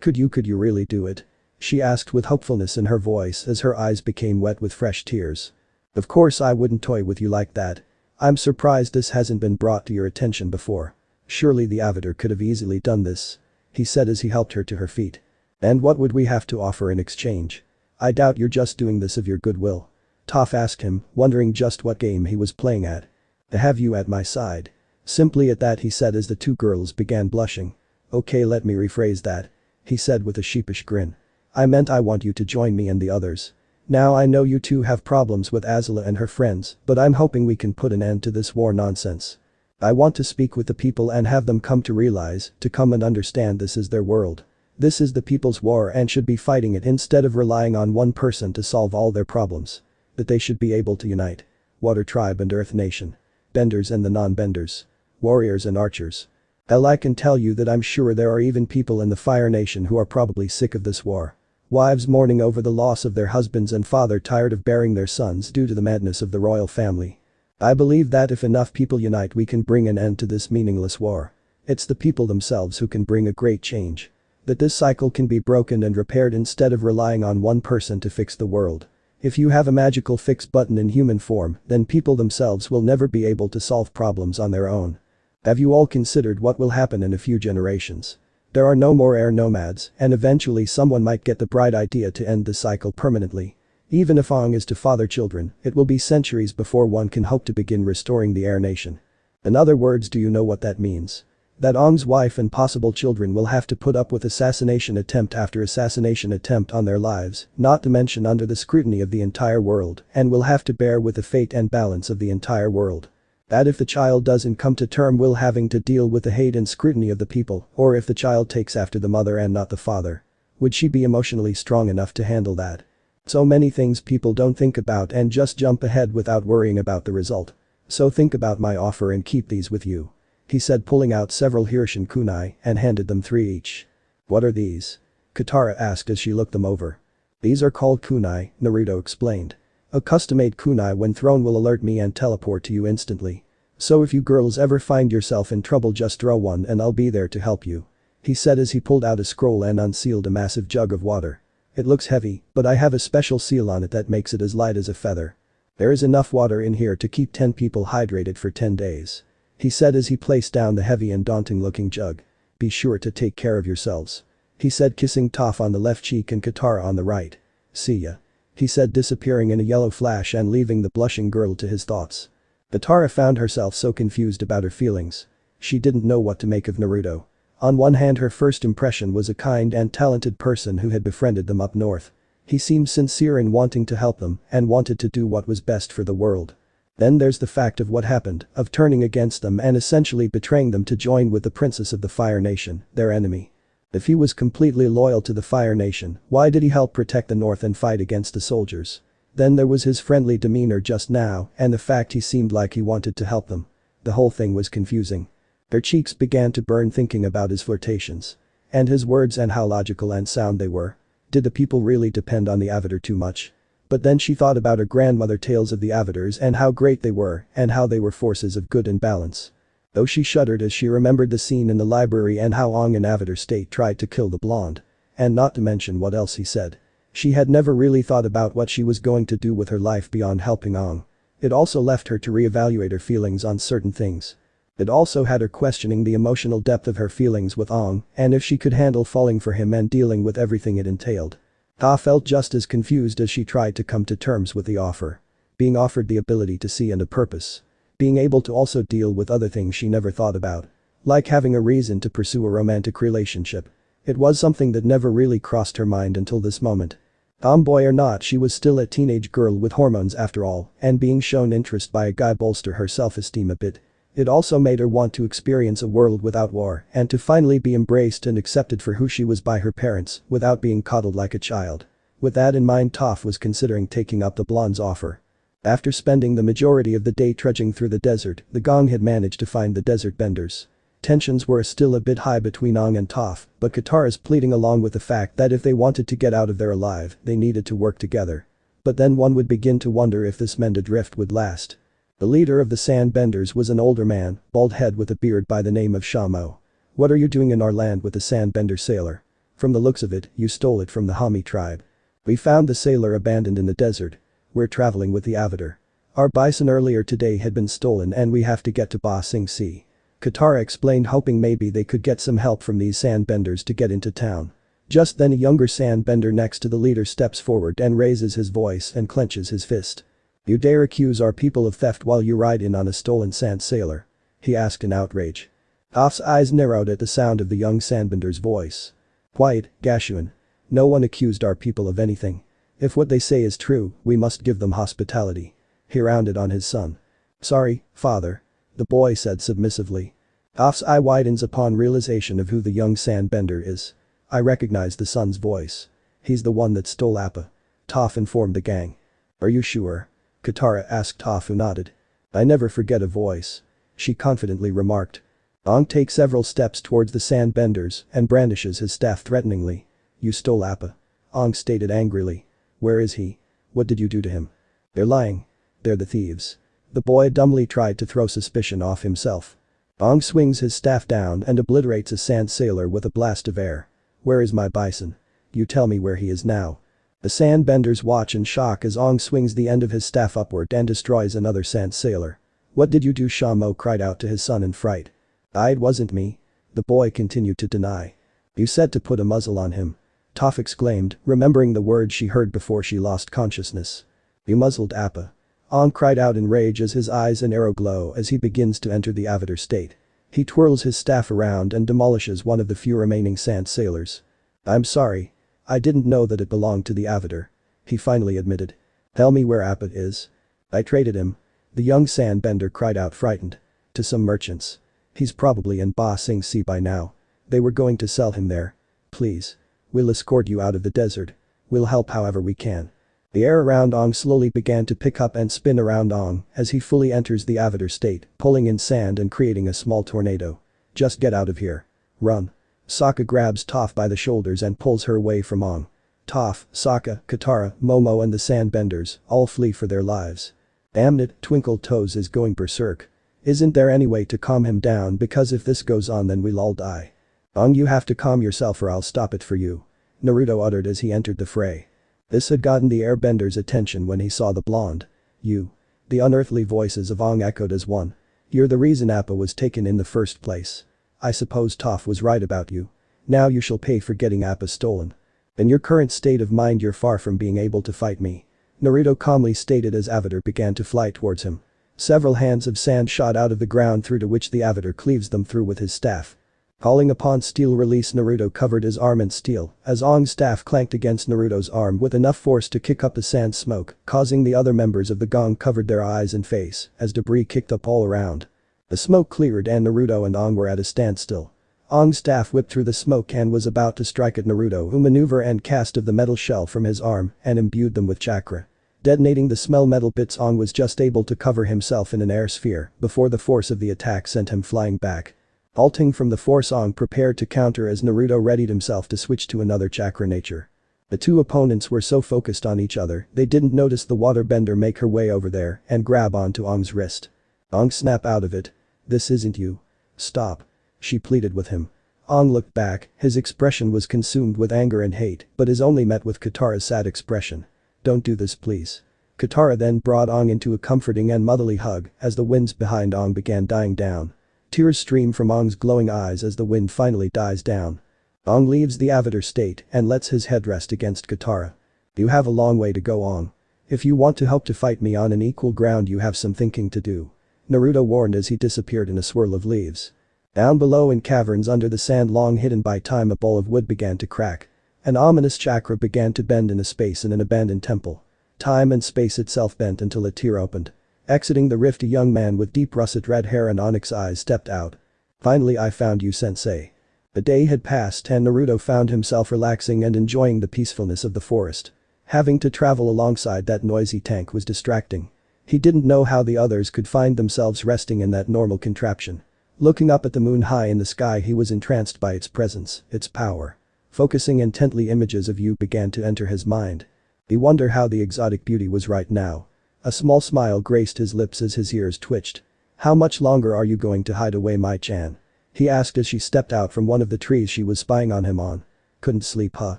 Could you really do it?" She asked with hopefulness in her voice as her eyes became wet with fresh tears. Of course I wouldn't toy with you like that. I'm surprised this hasn't been brought to your attention before. Surely the Avatar could have easily done this. He said as he helped her to her feet. And what would we have to offer in exchange? I doubt you're just doing this of your goodwill. Toph asked him, wondering just what game he was playing at. To have you at my side. Simply at that he said as the two girls began blushing. Okay let me rephrase that. He said with a sheepish grin. I meant I want you to join me and the others. Now I know you two have problems with Azula and her friends, but I'm hoping we can put an end to this war nonsense. I want to speak with the people and have them come to realize, to come and understand this is their world. This is the people's war and should be fighting it instead of relying on one person to solve all their problems. That they should be able to unite. Water tribe and earth nation. Benders and the non-benders. Warriors and archers. Hell, I can tell you that I'm sure there are even people in the Fire Nation who are probably sick of this war. Wives mourning over the loss of their husbands and father tired of bearing their sons due to the madness of the royal family. I believe that if enough people unite we can bring an end to this meaningless war. It's the people themselves who can bring a great change. That this cycle can be broken and repaired instead of relying on one person to fix the world. If you have a magical fix button in human form, then people themselves will never be able to solve problems on their own. Have you all considered what will happen in a few generations? There are no more air nomads, and eventually someone might get the bright idea to end the cycle permanently. Even if Aang is to father children, it will be centuries before one can hope to begin restoring the Air Nation. In other words, do you know what that means? That Aang's wife and possible children will have to put up with assassination attempt after assassination attempt on their lives, not to mention under the scrutiny of the entire world, and will have to bear with the fate and balance of the entire world. That if the child doesn't come to term will having to deal with the hate and scrutiny of the people, or if the child takes after the mother and not the father. Would she be emotionally strong enough to handle that? So many things people don't think about and just jump ahead without worrying about the result. So think about my offer and keep these with you. He said, pulling out several Hirshin kunai and handed them 3 each. What are these? Katara asked as she looked them over. These are called kunai, Naruto explained. A custom-made kunai when thrown will alert me and teleport to you instantly. So if you girls ever find yourself in trouble just throw one and I'll be there to help you. He said as he pulled out a scroll and unsealed a massive jug of water. It looks heavy, but I have a special seal on it that makes it as light as a feather. There is enough water in here to keep 10 people hydrated for 10 days. He said as he placed down the heavy and daunting looking jug. Be sure to take care of yourselves. He said, kissing Toph on the left cheek and Katara on the right. See ya. He said, disappearing in a yellow flash and leaving the blushing girl to his thoughts. Katara found herself so confused about her feelings. She didn't know what to make of Naruto. On one hand, her first impression was a kind and talented person who had befriended them up north. He seemed sincere in wanting to help them and wanted to do what was best for the world. Then there's the fact of what happened, of turning against them and essentially betraying them to join with the princess of the Fire Nation, their enemy. If he was completely loyal to the Fire Nation, why did he help protect the North and fight against the soldiers? Then there was his friendly demeanor just now and the fact he seemed like he wanted to help them. The whole thing was confusing. Her cheeks began to burn thinking about his flirtations. And his words and how logical and sound they were. Did the people really depend on the Avatar too much? But then she thought about her grandmother tales of the Avatars and how great they were and how they were forces of good and balance. Though she shuddered as she remembered the scene in the library and how Aang in Avatar state tried to kill the blonde. And not to mention what else he said. She had never really thought about what she was going to do with her life beyond helping Aang. It also left her to reevaluate her feelings on certain things. It also had her questioning the emotional depth of her feelings with Aang and if she could handle falling for him and dealing with everything it entailed. Ta felt just as confused as she tried to come to terms with the offer. Being offered the ability to see and a purpose. Being able to also deal with other things she never thought about. Like having a reason to pursue a romantic relationship. It was something that never really crossed her mind until this moment. Tomboy or not, she was still a teenage girl with hormones after all, and being shown interest by a guy bolstered her self-esteem a bit. It also made her want to experience a world without war and to finally be embraced and accepted for who she was by her parents without being coddled like a child. With that in mind, Toph was considering taking up the blonde's offer. After spending the majority of the day trudging through the desert, the Gong had managed to find the desert benders. Tensions were still a bit high between Aang and Toph, but Katara's pleading along with the fact that if they wanted to get out of there alive, they needed to work together. But then one would begin to wonder if this meant a drift would last. The leader of the Sandbenders was an older man, bald head with a beard by the name of Shamo. What are you doing in our land with the Sandbender sailor? From the looks of it, you stole it from the Hami tribe. We found the sailor abandoned in the desert. We're traveling with the Avatar. Our bison earlier today had been stolen and we have to get to Ba Sing Se. Katara explained, hoping maybe they could get some help from these Sandbenders to get into town. Just then a younger Sandbender next to the leader steps forward and raises his voice and clenches his fist. You dare accuse our people of theft while you ride in on a stolen sand sailor? He asked in outrage. Toph's eyes narrowed at the sound of the young Sandbender's voice. Quiet, Gashuan. No one accused our people of anything. If what they say is true, we must give them hospitality. He rounded on his son. Sorry, father. The boy said submissively. Toph's eye widens upon realization of who the young sandbender is. I recognize the son's voice. He's the one that stole Appa. Toph informed the gang. Are you sure? Katara asked Toph, who nodded. I never forget a voice. She confidently remarked. Aang takes several steps towards the sandbenders and brandishes his staff threateningly. You stole Appa. Aang stated angrily. Where is he? What did you do to him? They're lying. They're the thieves. The boy dumbly tried to throw suspicion off himself. Aang swings his staff down and obliterates a sand sailor with a blast of air. Where is my bison? You tell me where he is now. The sandbenders watch in shock as Aang swings the end of his staff upward and destroys another sand sailor. What did you do? Shamo cried out to his son in fright. It wasn't me. The boy continued to deny. You said to put a muzzle on him. Toph exclaimed, remembering the words she heard before she lost consciousness. You muzzled Appa. Aang cried out in rage as his eyes and arrow glow as he begins to enter the Avatar state. He twirls his staff around and demolishes one of the few remaining sand sailors. I'm sorry. I didn't know that it belonged to the Avatar. He finally admitted. Tell me where Appa is. I traded him. The young sandbender cried out frightened. To some merchants. He's probably in Ba Sing Sea by now. They were going to sell him there. Please. We'll escort you out of the desert. We'll help however we can. The air around Aang slowly began to pick up and spin around Aang as he fully enters the Avatar state, pulling in sand and creating a small tornado. Just get out of here. Run. Sokka grabs Toph by the shoulders and pulls her away from Aang. Toph, Sokka, Katara, Momo and the sandbenders all flee for their lives. Damn it, Twinkle Toes is going berserk. Isn't there any way to calm him down, because if this goes on then we'll all die. Aang, you have to calm yourself or I'll stop it for you. Naruto uttered as he entered the fray. This had gotten the airbender's attention when he saw the blonde. You. The unearthly voices of Aang echoed as one. You're the reason Appa was taken in the first place. I suppose Toph was right about you. Now you shall pay for getting Appa stolen. In your current state of mind you're far from being able to fight me. Naruto calmly stated as Avatar began to fly towards him. Several hands of sand shot out of the ground through to which the Avatar cleaves them through with his staff. Calling upon steel release, Naruto covered his arm in steel as Aang's staff clanked against Naruto's arm with enough force to kick up the sand smoke, causing the other members of the gang covered their eyes and face as debris kicked up all around. The smoke cleared and Naruto and Aang were at a standstill. Aang's staff whipped through the smoke and was about to strike at Naruto, who maneuvered and cast of the metal shell from his arm and imbued them with chakra. Detonating the small metal bits, Aang was just able to cover himself in an air sphere before the force of the attack sent him flying back. Halting from the force, Aang prepared to counter as Naruto readied himself to switch to another chakra nature. The two opponents were so focused on each other they didn't notice the waterbender make her way over there and grab onto Aang's wrist. Aang snapped out of it. This isn't you. Stop. She pleaded with him. Aang looked back, his expression was consumed with anger and hate but is only met with Katara's sad expression. Don't do this please. Katara then brought Aang into a comforting and motherly hug as the winds behind Aang began dying down. Tears stream from Aang's glowing eyes as the wind finally dies down. Aang leaves the Avatar state and lets his head rest against Katara. You have a long way to go, Aang. If you want to help to fight me on an equal ground you have some thinking to do. Naruto warned as he disappeared in a swirl of leaves. Down below in caverns under the sand long hidden by time, a bowl of wood began to crack. An ominous chakra began to bend in a space in an abandoned temple. Time and space itself bent until a tear opened. Exiting the rift, a young man with deep russet red hair and onyx eyes stepped out. Finally I found you, sensei. The day had passed and Naruto found himself relaxing and enjoying the peacefulness of the forest. Having to travel alongside that noisy tank was distracting. He didn't know how the others could find themselves resting in that normal contraption. Looking up at the moon high in the sky, he was entranced by its presence, its power. Focusing intently, images of you began to enter his mind. He wondered how the exotic beauty was right now. A small smile graced his lips as his ears twitched. How much longer are you going to hide away, Mai-chan? He asked as she stepped out from one of the trees she was spying on him on. Couldn't sleep, huh?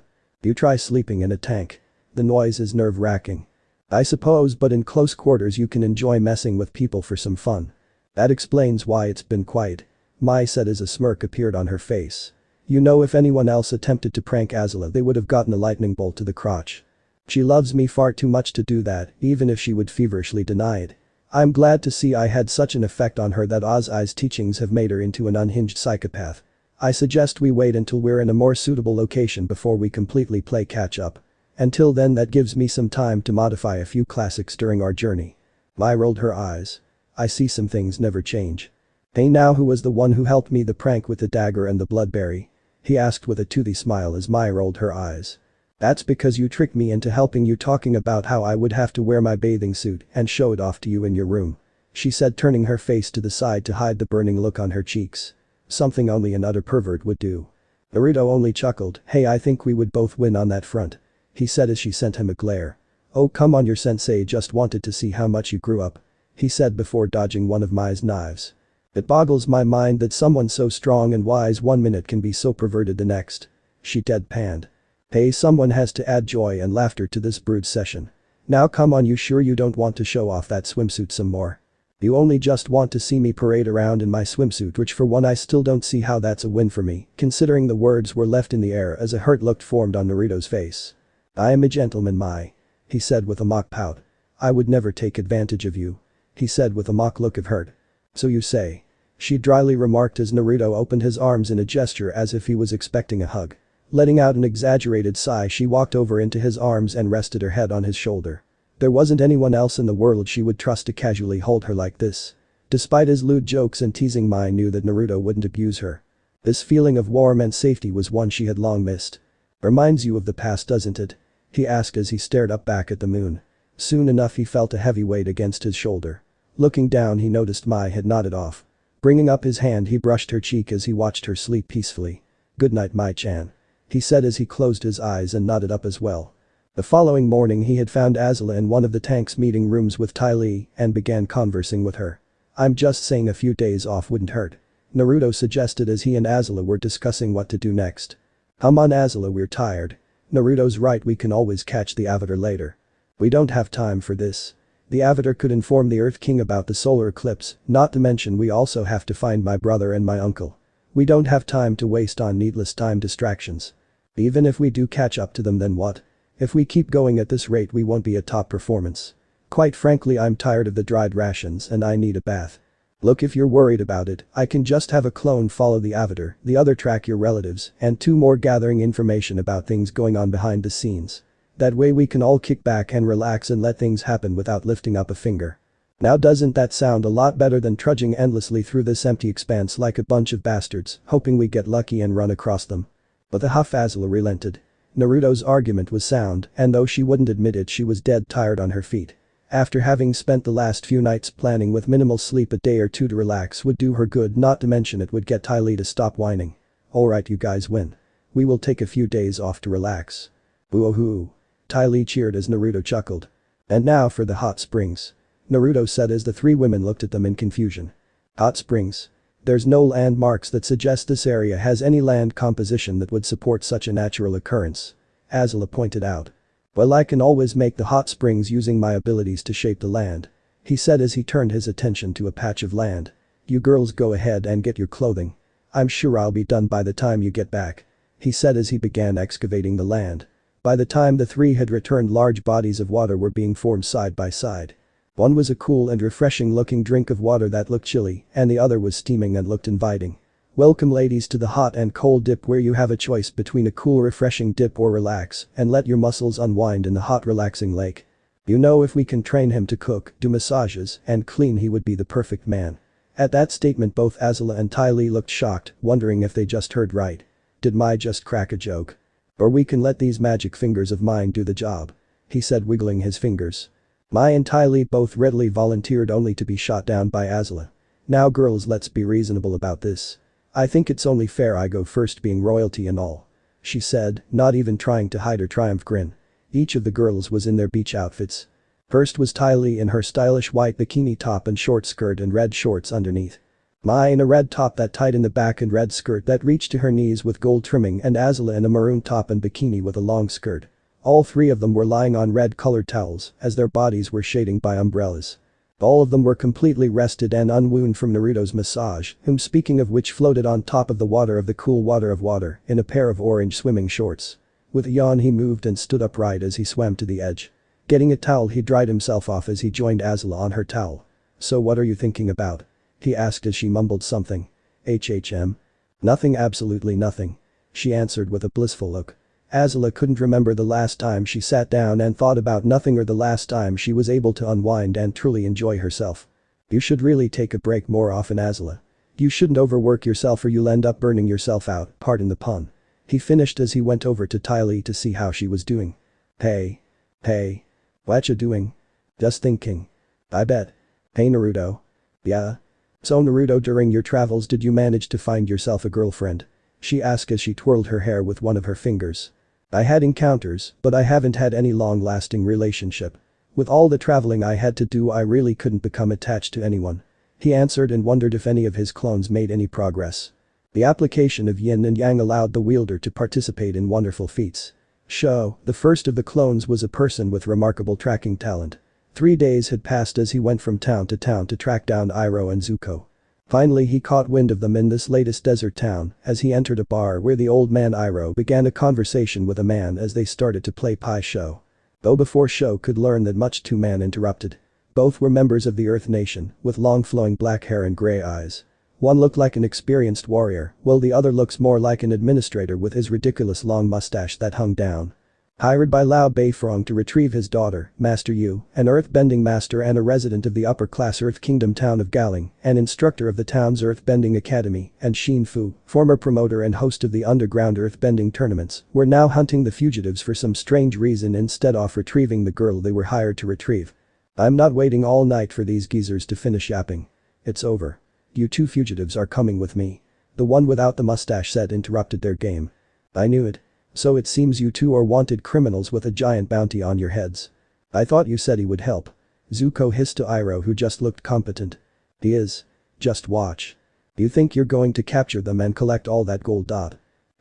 You try sleeping in a tank. The noise is nerve-wracking. I suppose, but in close quarters you can enjoy messing with people for some fun. That explains why it's been quiet. Mai said as a smirk appeared on her face. You know, if anyone else attempted to prank Azula they would have gotten a lightning bolt to the crotch. She loves me far too much to do that, even if she would feverishly deny it. I'm glad to see I had such an effect on her that Ozai's teachings have made her into an unhinged psychopath. I suggest we wait until we're in a more suitable location before we completely play catch up. Until then that gives me some time to modify a few classics during our journey. Mai rolled her eyes. I see some things never change. Hey now who was the one who helped me the prank with the dagger and the bloodberry? He asked with a toothy smile as Mai rolled her eyes. That's because you tricked me into helping you talking about how I would have to wear my bathing suit and show it off to you in your room. She said turning her face to the side to hide the burning look on her cheeks. Something only an utter pervert would do. Naruto only chuckled, hey I think we would both win on that front. He said as she sent him a glare. Oh come on your sensei just wanted to see how much you grew up. He said before dodging one of Mai's knives. It boggles my mind that someone so strong and wise 1 minute can be so perverted the next. She deadpanned. Hey someone has to add joy and laughter to this brood session. Now come on you sure you don't want to show off that swimsuit some more? You only just want to see me parade around in my swimsuit which for one I still don't see how that's a win for me considering the words were left in the air as a hurt look formed on Naruto's face. I am a gentleman Mai. He said with a mock pout. I would never take advantage of you. He said with a mock look of hurt. So you say. She dryly remarked as Naruto opened his arms in a gesture as if he was expecting a hug. Letting out an exaggerated sigh she walked over into his arms and rested her head on his shoulder. There wasn't anyone else in the world she would trust to casually hold her like this. Despite his lewd jokes and teasing Mai knew that Naruto wouldn't abuse her. This feeling of warmth and safety was one she had long missed. Reminds you of the past doesn't it? He asked as he stared up back at the moon. Soon enough he felt a heavy weight against his shoulder. Looking down he noticed Mai had nodded off. Bringing up his hand he brushed her cheek as he watched her sleep peacefully. Good night Mai-chan. He said as he closed his eyes and nodded up as well. The following morning he had found Azula in one of the tank's meeting rooms with Ty Lee and began conversing with her. I'm just saying a few days off wouldn't hurt. Naruto suggested as he and Azula were discussing what to do next. Come on Azula we're tired. Naruto's right we can always catch the Avatar later. We don't have time for this. The Avatar could inform the Earth King about the solar eclipse, not to mention we also have to find my brother and my uncle. We don't have time to waste on needless time distractions. Even if we do catch up to them then what? If we keep going at this rate we won't be a top performance. Quite frankly I'm tired of the dried rations and I need a bath. Look if you're worried about it, I can just have a clone follow the Avatar, the other track your relatives, and 2 more gathering information about things going on behind the scenes. That way we can all kick back and relax and let things happen without lifting up a finger. Now doesn't that sound a lot better than trudging endlessly through this empty expanse like a bunch of bastards, hoping we get lucky and run across them? But the huff Azula relented. Naruto's argument was sound, and though she wouldn't admit it she was dead tired on her feet. After having spent the last few nights planning with minimal sleep a day or 2 to relax would do her good not to mention it would get Ty Lee to stop whining. Alright you guys win. We will take a few days off to relax. Boo-hoo. Ty Lee cheered as Naruto chuckled. And now for the hot springs. Naruto said as the 3 women looked at them in confusion. Hot springs? There's no landmarks that suggest this area has any land composition that would support such a natural occurrence. Azula pointed out. Well I can always make the hot springs using my abilities to shape the land. He said as he turned his attention to a patch of land. You girls go ahead and get your clothing. I'm sure I'll be done by the time you get back. He said as he began excavating the land. By the time the 3 had returned large bodies of water were being formed side by side. One was a cool and refreshing looking drink of water that looked chilly and the other was steaming and looked inviting. Welcome ladies to the hot and cold dip where you have a choice between a cool refreshing dip or relax and let your muscles unwind in the hot relaxing lake. You know if we can train him to cook, do massages, and clean he would be the perfect man. At that statement both Azula and Ty Lee looked shocked, wondering if they just heard right. Did Mai just crack a joke? Or we can let these magic fingers of mine do the job. He said wiggling his fingers. Mai and Ty Lee both readily volunteered only to be shot down by Azula. Now girls let's be reasonable about this. I think it's only fair I go first being royalty and all. She said, not even trying to hide her triumph grin. Each of the girls was in their beach outfits. First was Ty Lee in her stylish white bikini top and short skirt and red shorts underneath. Mai in a red top that tied in the back and red skirt that reached to her knees with gold trimming and Azula in a maroon top and bikini with a long skirt. All 3 of them were lying on red colored towels as their bodies were shading by umbrellas. All of them were completely rested and unwound from Naruto's massage, whom speaking of which floated on top of the water of the cool water of water in a pair of orange swimming shorts. With a yawn he moved and stood upright as he swam to the edge. Getting a towel he dried himself off as he joined Azula on her towel. So what are you thinking about? He asked as she mumbled something. HHM? Nothing absolutely nothing. She answered with a blissful look. Azula couldn't remember the last time she sat down and thought about nothing or the last time she was able to unwind and truly enjoy herself. You should really take a break more often, Azula. You shouldn't overwork yourself or you'll end up burning yourself out, pardon the pun. He finished as he went over to Ty Lee to see how she was doing. Hey. Hey. Whatcha doing? Just thinking. I bet. Hey Naruto. Yeah? So Naruto, during your travels did you manage to find yourself a girlfriend? She asked as she twirled her hair with one of her fingers. I had encounters, but I haven't had any long-lasting relationship. With all the traveling I had to do I really couldn't become attached to anyone. He answered and wondered if any of his clones made any progress. The application of yin and yang allowed the wielder to participate in wonderful feats. The first of the clones was a person with remarkable tracking talent. 3 days had passed as he went from town to track down Iroh and Zuko. Finally he caught wind of them in this latest desert town as he entered a bar where the old man Iroh began a conversation with a man as they started to play Pai Sho. Though before Sho could learn that much, two men interrupted. Both were members of the Earth Nation with long flowing black hair and grey eyes. One looked like an experienced warrior, while the other looks more like an administrator with his ridiculous long mustache that hung down. Hired by Lao Beifrong to retrieve his daughter, Master Yu, an earthbending master and a resident of the upper-class Earth Kingdom town of Galing, an instructor of the town's earthbending academy, and Xin Fu, former promoter and host of the underground earthbending tournaments, were now hunting the fugitives for some strange reason instead of retrieving the girl they were hired to retrieve. I'm not waiting all night for these geezers to finish yapping. It's over. You two fugitives are coming with me. The one without the mustache said interrupted their game. I knew it. So it seems you two are wanted criminals with a giant bounty on your heads. I thought you said he would help. Zuko hissed to Iroh, who just looked competent. He is. Just watch. Do you think you're going to capture them and collect all that gold?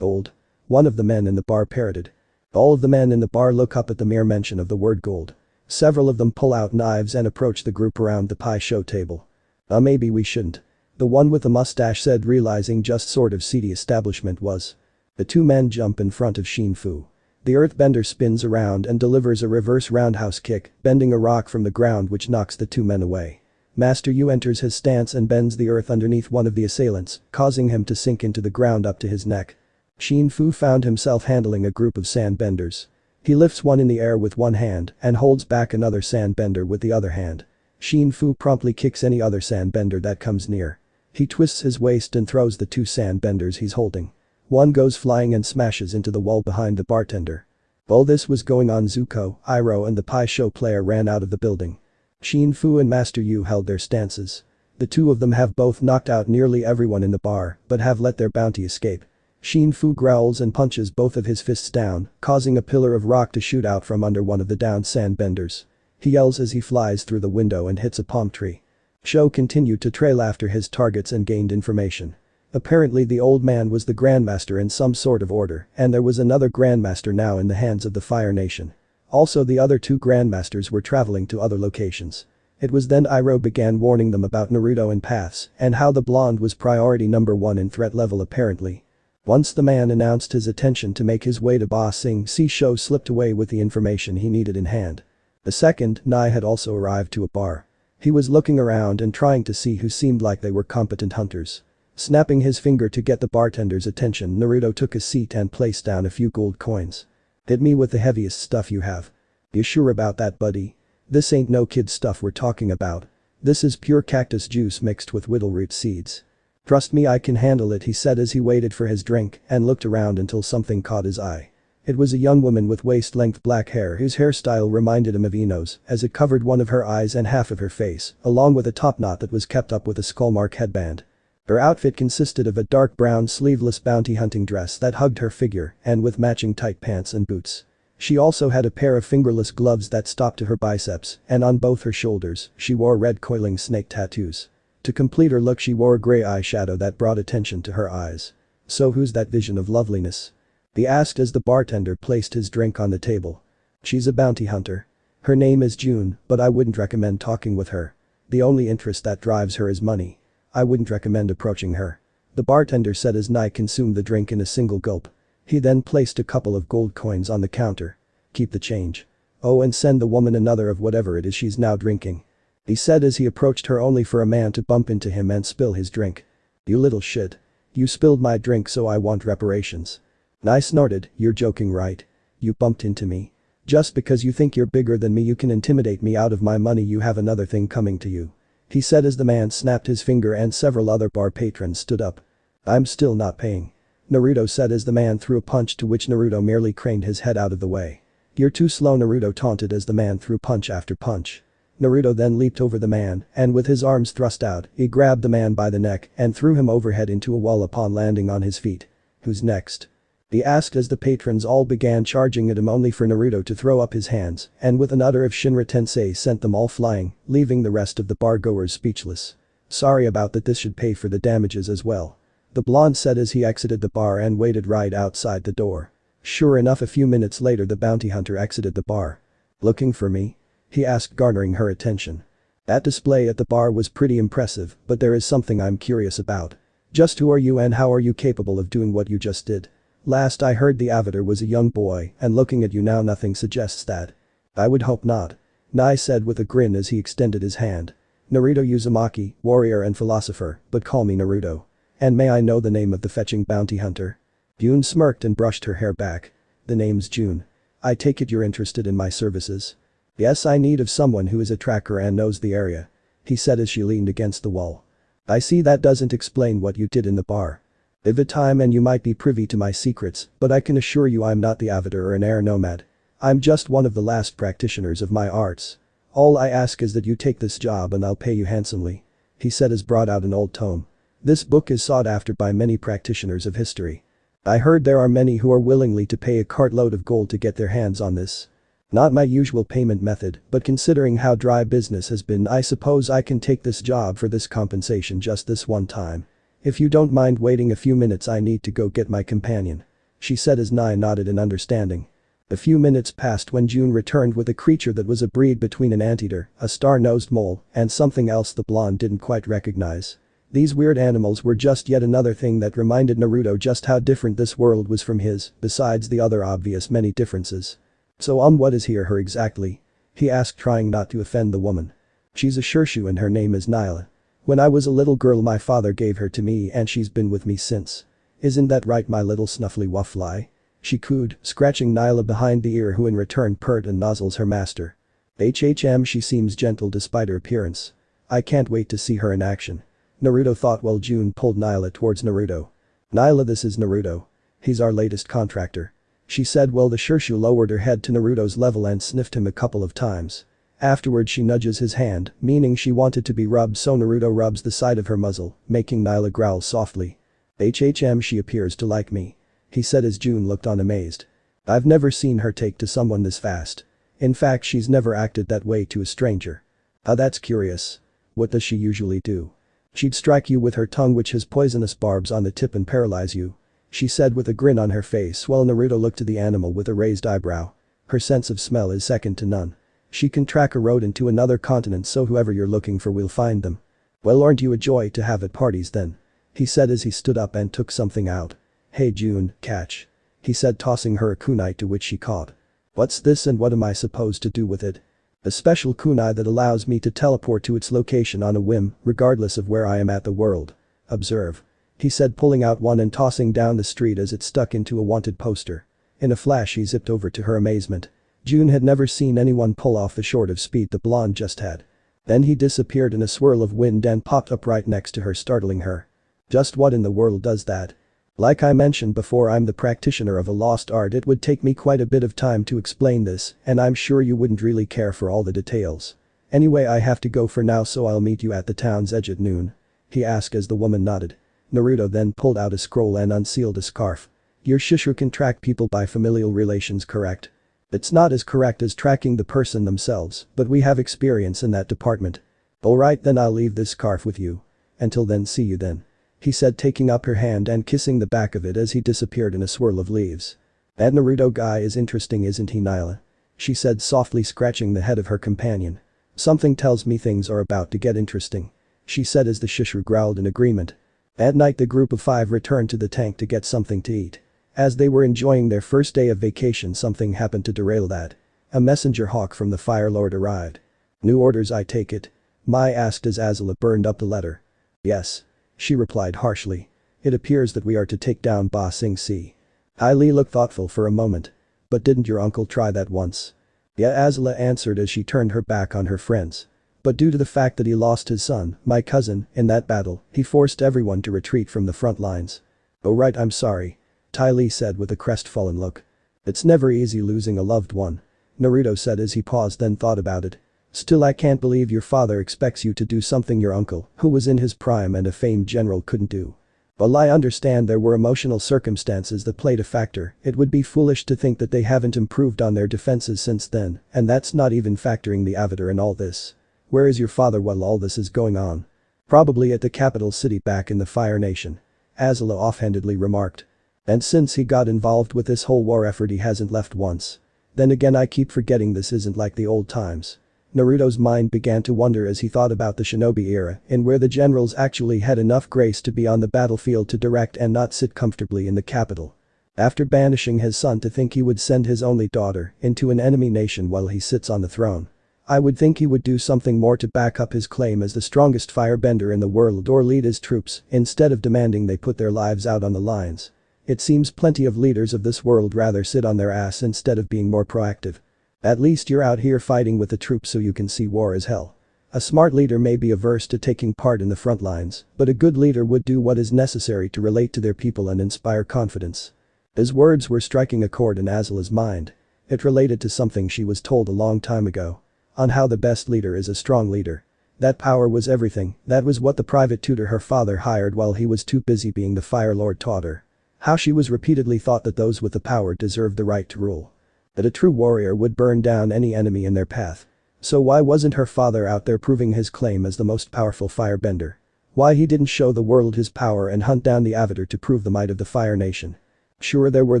Gold? One of the men in the bar parroted. All of the men in the bar look up at the mere mention of the word gold. Several of them pull out knives and approach the group around the Pai Sho table. Maybe we shouldn't. The one with the mustache said, realizing just sort of seedy establishment was. The two men jump in front of Xin Fu. The earthbender spins around and delivers a reverse roundhouse kick, bending a rock from the ground which knocks the two men away. Master Yu enters his stance and bends the earth underneath one of the assailants, causing him to sink into the ground up to his neck. Xin Fu found himself handling a group of sandbenders. He lifts one in the air with one hand and holds back another sandbender with the other hand. Xin Fu promptly kicks any other sandbender that comes near. He twists his waist and throws the two sandbenders he's holding. One goes flying and smashes into the wall behind the bartender. While this was going on, Zuko, Iroh and the Pai Sho player ran out of the building. Xin Fu and Master Yu held their stances. The two of them have both knocked out nearly everyone in the bar but have let their bounty escape. Xin Fu growls and punches both of his fists down, causing a pillar of rock to shoot out from under one of the downed sandbenders. He yells as he flies through the window and hits a palm tree. Sho continued to trail after his targets and gained information. Apparently the old man was the Grandmaster in some sort of order, and there was another Grandmaster now in the hands of the Fire Nation. Also the other two Grandmasters were traveling to other locations. It was then Iroh began warning them about Naruto and paths and how the blonde was priority number 1 in threat level apparently. Once the man announced his intention to make his way to Ba Sing Si, Sho slipped away with the information he needed in hand. The second, Nai, had also arrived to a bar. He was looking around and trying to see who seemed like they were competent hunters. Snapping his finger to get the bartender's attention, Naruto took a seat and placed down a few gold coins. Hit me with the heaviest stuff you have. You sure about that, buddy? This ain't no kid stuff we're talking about. This is pure cactus juice mixed with whittleroot seeds. Trust me, I can handle it, he said as he waited for his drink and looked around until something caught his eye. It was a young woman with waist-length black hair whose hairstyle reminded him of Ino's as it covered one of her eyes and half of her face, along with a top knot that was kept up with a skullmark headband. Her outfit consisted of a dark brown sleeveless bounty hunting dress that hugged her figure and with matching tight pants and boots. She also had a pair of fingerless gloves that stopped to her biceps, and on both her shoulders, she wore red coiling snake tattoos. To complete her look, she wore a gray eyeshadow that brought attention to her eyes. So who's that vision of loveliness? He asked as the bartender placed his drink on the table. She's a bounty hunter. Her name is June, but I wouldn't recommend talking with her. The only interest that drives her is money. I wouldn't recommend approaching her. The bartender said as Nai consumed the drink in a single gulp. He then placed a couple of gold coins on the counter. Keep the change. Oh, and send the woman another of whatever it is she's now drinking. He said as he approached her, only for a man to bump into him and spill his drink. You little shit. You spilled my drink, so I want reparations. I snorted, "You're joking, right? You bumped into me. Just because you think you're bigger than me you can intimidate me out of my money, you have another thing coming to you," he said as the man snapped his finger and several other bar patrons stood up. "I'm still not paying," Naruto said as the man threw a punch, to which Naruto merely craned his head out of the way. "You're too slow," Naruto taunted as the man threw punch after punch. Naruto then leaped over the man and with his arms thrust out, he grabbed the man by the neck and threw him overhead into a wall upon landing on his feet. "Who's next?" he asked as the patrons all began charging at him, only for Naruto to throw up his hands and with another of Shinra Tensei sent them all flying, leaving the rest of the bar-goers speechless. "Sorry about that, this should pay for the damages as well," the blonde said as he exited the bar and waited right outside the door. Sure enough, a few minutes later the bounty hunter exited the bar. "Looking for me?" he asked, garnering her attention. "That display at the bar was pretty impressive, but there is something I'm curious about. Just who are you and how are you capable of doing what you just did? Last I heard the Avatar was a young boy, and looking at you now nothing suggests that." "I would hope not," Nai said with a grin as he extended his hand. "Naruto Uzumaki, warrior and philosopher, but call me Naruto. And may I know the name of the fetching bounty hunter?" June smirked and brushed her hair back. "The name's June. I take it you're interested in my services?" "Yes, I need of someone who is a tracker and knows the area," he said as she leaned against the wall. "I see that doesn't explain what you did in the bar. Give it time and you might be privy to my secrets, but I can assure you I'm not the Avatar or an air nomad. I'm just one of the last practitioners of my arts. All I ask is that you take this job and I'll pay you handsomely," he said as brought out an old tome. "This book is sought after by many practitioners of history. I heard there are many who are willingly to pay a cartload of gold to get their hands on this. Not my usual payment method, but considering how dry business has been I suppose I can take this job for this compensation just this one time. If you don't mind waiting a few minutes I need to go get my companion," she said as Nai nodded in understanding. A few minutes passed when June returned with a creature that was a breed between an anteater, a star-nosed mole, and something else the blonde didn't quite recognize. These weird animals were just yet another thing that reminded Naruto just how different this world was from his, besides the other obvious many differences. "So what is he or her exactly?" he asked, trying not to offend the woman. "She's a Shirshu and her name is Nyla. When I was a little girl my father gave her to me and she's been with me since. Isn't that right, my little snuffly waffly?" she cooed, scratching Nyla behind the ear, who in return purred and nozzles her master. She seems gentle despite her appearance. I can't wait to see her in action," Naruto thought while June pulled Nyla towards Naruto. "Nyla, this is Naruto. He's our latest contractor," she said while the Shirshu lowered her head to Naruto's level and sniffed him a couple of times. Afterward she nudges his hand, meaning she wanted to be rubbed, so Naruto rubs the side of her muzzle, making Nyla growl softly. She appears to like me," he said as June looked on amazed. "I've never seen her take to someone this fast. In fact she's never acted that way to a stranger." That's curious. What does she usually do?" "She'd strike you with her tongue, which has poisonous barbs on the tip, and paralyze you," she said with a grin on her face while Naruto looked at the animal with a raised eyebrow. "Her sense of smell is second to none. She can track a rodent to another continent, so whoever you're looking for will find them." "Well, aren't you a joy to have at parties then?" he said as he stood up and took something out. "Hey June, catch," he said, tossing her a kunai, to which she caught. "What's this and what am I supposed to do with it?" "A special kunai that allows me to teleport to its location on a whim, regardless of where I am at the world. Observe," he said, pulling out one and tossing down the street as it stuck into a wanted poster. In a flash he zipped over to her amazement. June had never seen anyone pull off the sort of speed the blonde just had. Then he disappeared in a swirl of wind and popped up right next to her, startling her. "Just what in the world does that?" "Like I mentioned before, I'm the practitioner of a lost art. It would take me quite a bit of time to explain this, and I'm sure you wouldn't really care for all the details. Anyway, I have to go for now, so I'll meet you at the town's edge at noon," he asked as the woman nodded. Naruto then pulled out a scroll and unsealed a scarf. "Your Shishu can track people by familial relations, correct? It's not as correct as tracking the person themselves, but we have experience in that department." "Alright, then I'll leave this scarf with you. Until then, see you then," he said, taking up her hand and kissing the back of it as he disappeared in a swirl of leaves. "That Naruto guy is interesting, isn't he, Nyla?" she said, softly scratching the head of her companion. "Something tells me things are about to get interesting," she said as the Shishu growled in agreement. At night the group of 5 returned to the tank to get something to eat. As they were enjoying their first day of vacation, something happened to derail that. A messenger hawk from the Fire Lord arrived. "New orders, I take it?" Mai asked as Azula burned up the letter. "Yes," she replied harshly. "It appears that we are to take down Ba Sing Se." Lee looked thoughtful for a moment. But didn't your uncle try that once? Yeah, Azula answered as she turned her back on her friends. But due to the fact that he lost his son, my cousin, in that battle, he forced everyone to retreat from the front lines. Oh right, I'm sorry. Lee said with a crestfallen look. It's never easy losing a loved one. Naruto said as he paused then thought about it. Still, I can't believe your father expects you to do something your uncle, who was in his prime and a famed general, couldn't do. While I understand there were emotional circumstances that played a factor, it would be foolish to think that they haven't improved on their defenses since then, and that's not even factoring the Avatar in all this. Where is your father while all this is going on? Probably at the capital city back in the Fire Nation. Azula offhandedly remarked. And since he got involved with this whole war effort he hasn't left once. Then again, I keep forgetting this isn't like the old times. Naruto's mind began to wander as he thought about the shinobi era, in where the generals actually had enough grace to be on the battlefield to direct and not sit comfortably in the capital. After banishing his son, to think he would send his only daughter into an enemy nation while he sits on the throne. I would think he would do something more to back up his claim as the strongest firebender in the world or lead his troops instead of demanding they put their lives out on the lines. It seems plenty of leaders of this world rather sit on their ass instead of being more proactive. At least you're out here fighting with the troops so you can see war as hell. A smart leader may be averse to taking part in the front lines, but a good leader would do what is necessary to relate to their people and inspire confidence. His words were striking a chord in Azula's mind. It related to something she was told a long time ago. On how the best leader is a strong leader. That power was everything, that was what the private tutor her father hired while he was too busy being the Fire Lord taught her. How she was repeatedly taught that those with the power deserved the right to rule. That a true warrior would burn down any enemy in their path. So why wasn't her father out there proving his claim as the most powerful firebender? Why he didn't show the world his power and hunt down the Avatar to prove the might of the Fire Nation? Sure, there were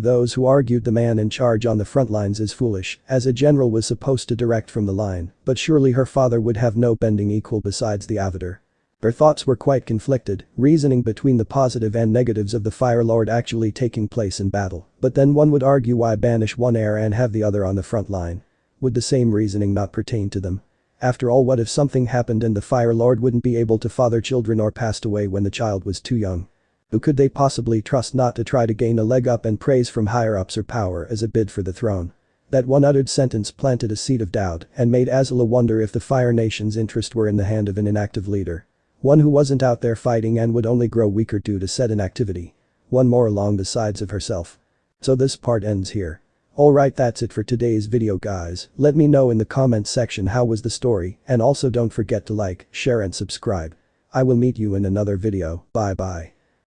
those who argued the man in charge on the front lines is foolish, as a general was supposed to direct from the line, but surely her father would have no bending equal besides the Avatar. Her thoughts were quite conflicted, reasoning between the positive and negatives of the Fire Lord actually taking place in battle, but then one would argue why banish one heir and have the other on the front line? Would the same reasoning not pertain to them? After all, what if something happened and the Fire Lord wouldn't be able to father children or passed away when the child was too young? Who could they possibly trust not to try to gain a leg up and praise from higher-ups or power as a bid for the throne? That one uttered sentence planted a seed of doubt and made Azula wonder if the Fire Nation's interest were in the hand of an inactive leader. One who wasn't out there fighting and would only grow weaker due to said inactivity. One more along the sides of herself. So this part ends here. Alright, that's it for today's video guys. Let me know in the comments section how was the story, and also don't forget to like, share and subscribe. I will meet you in another video. Bye bye.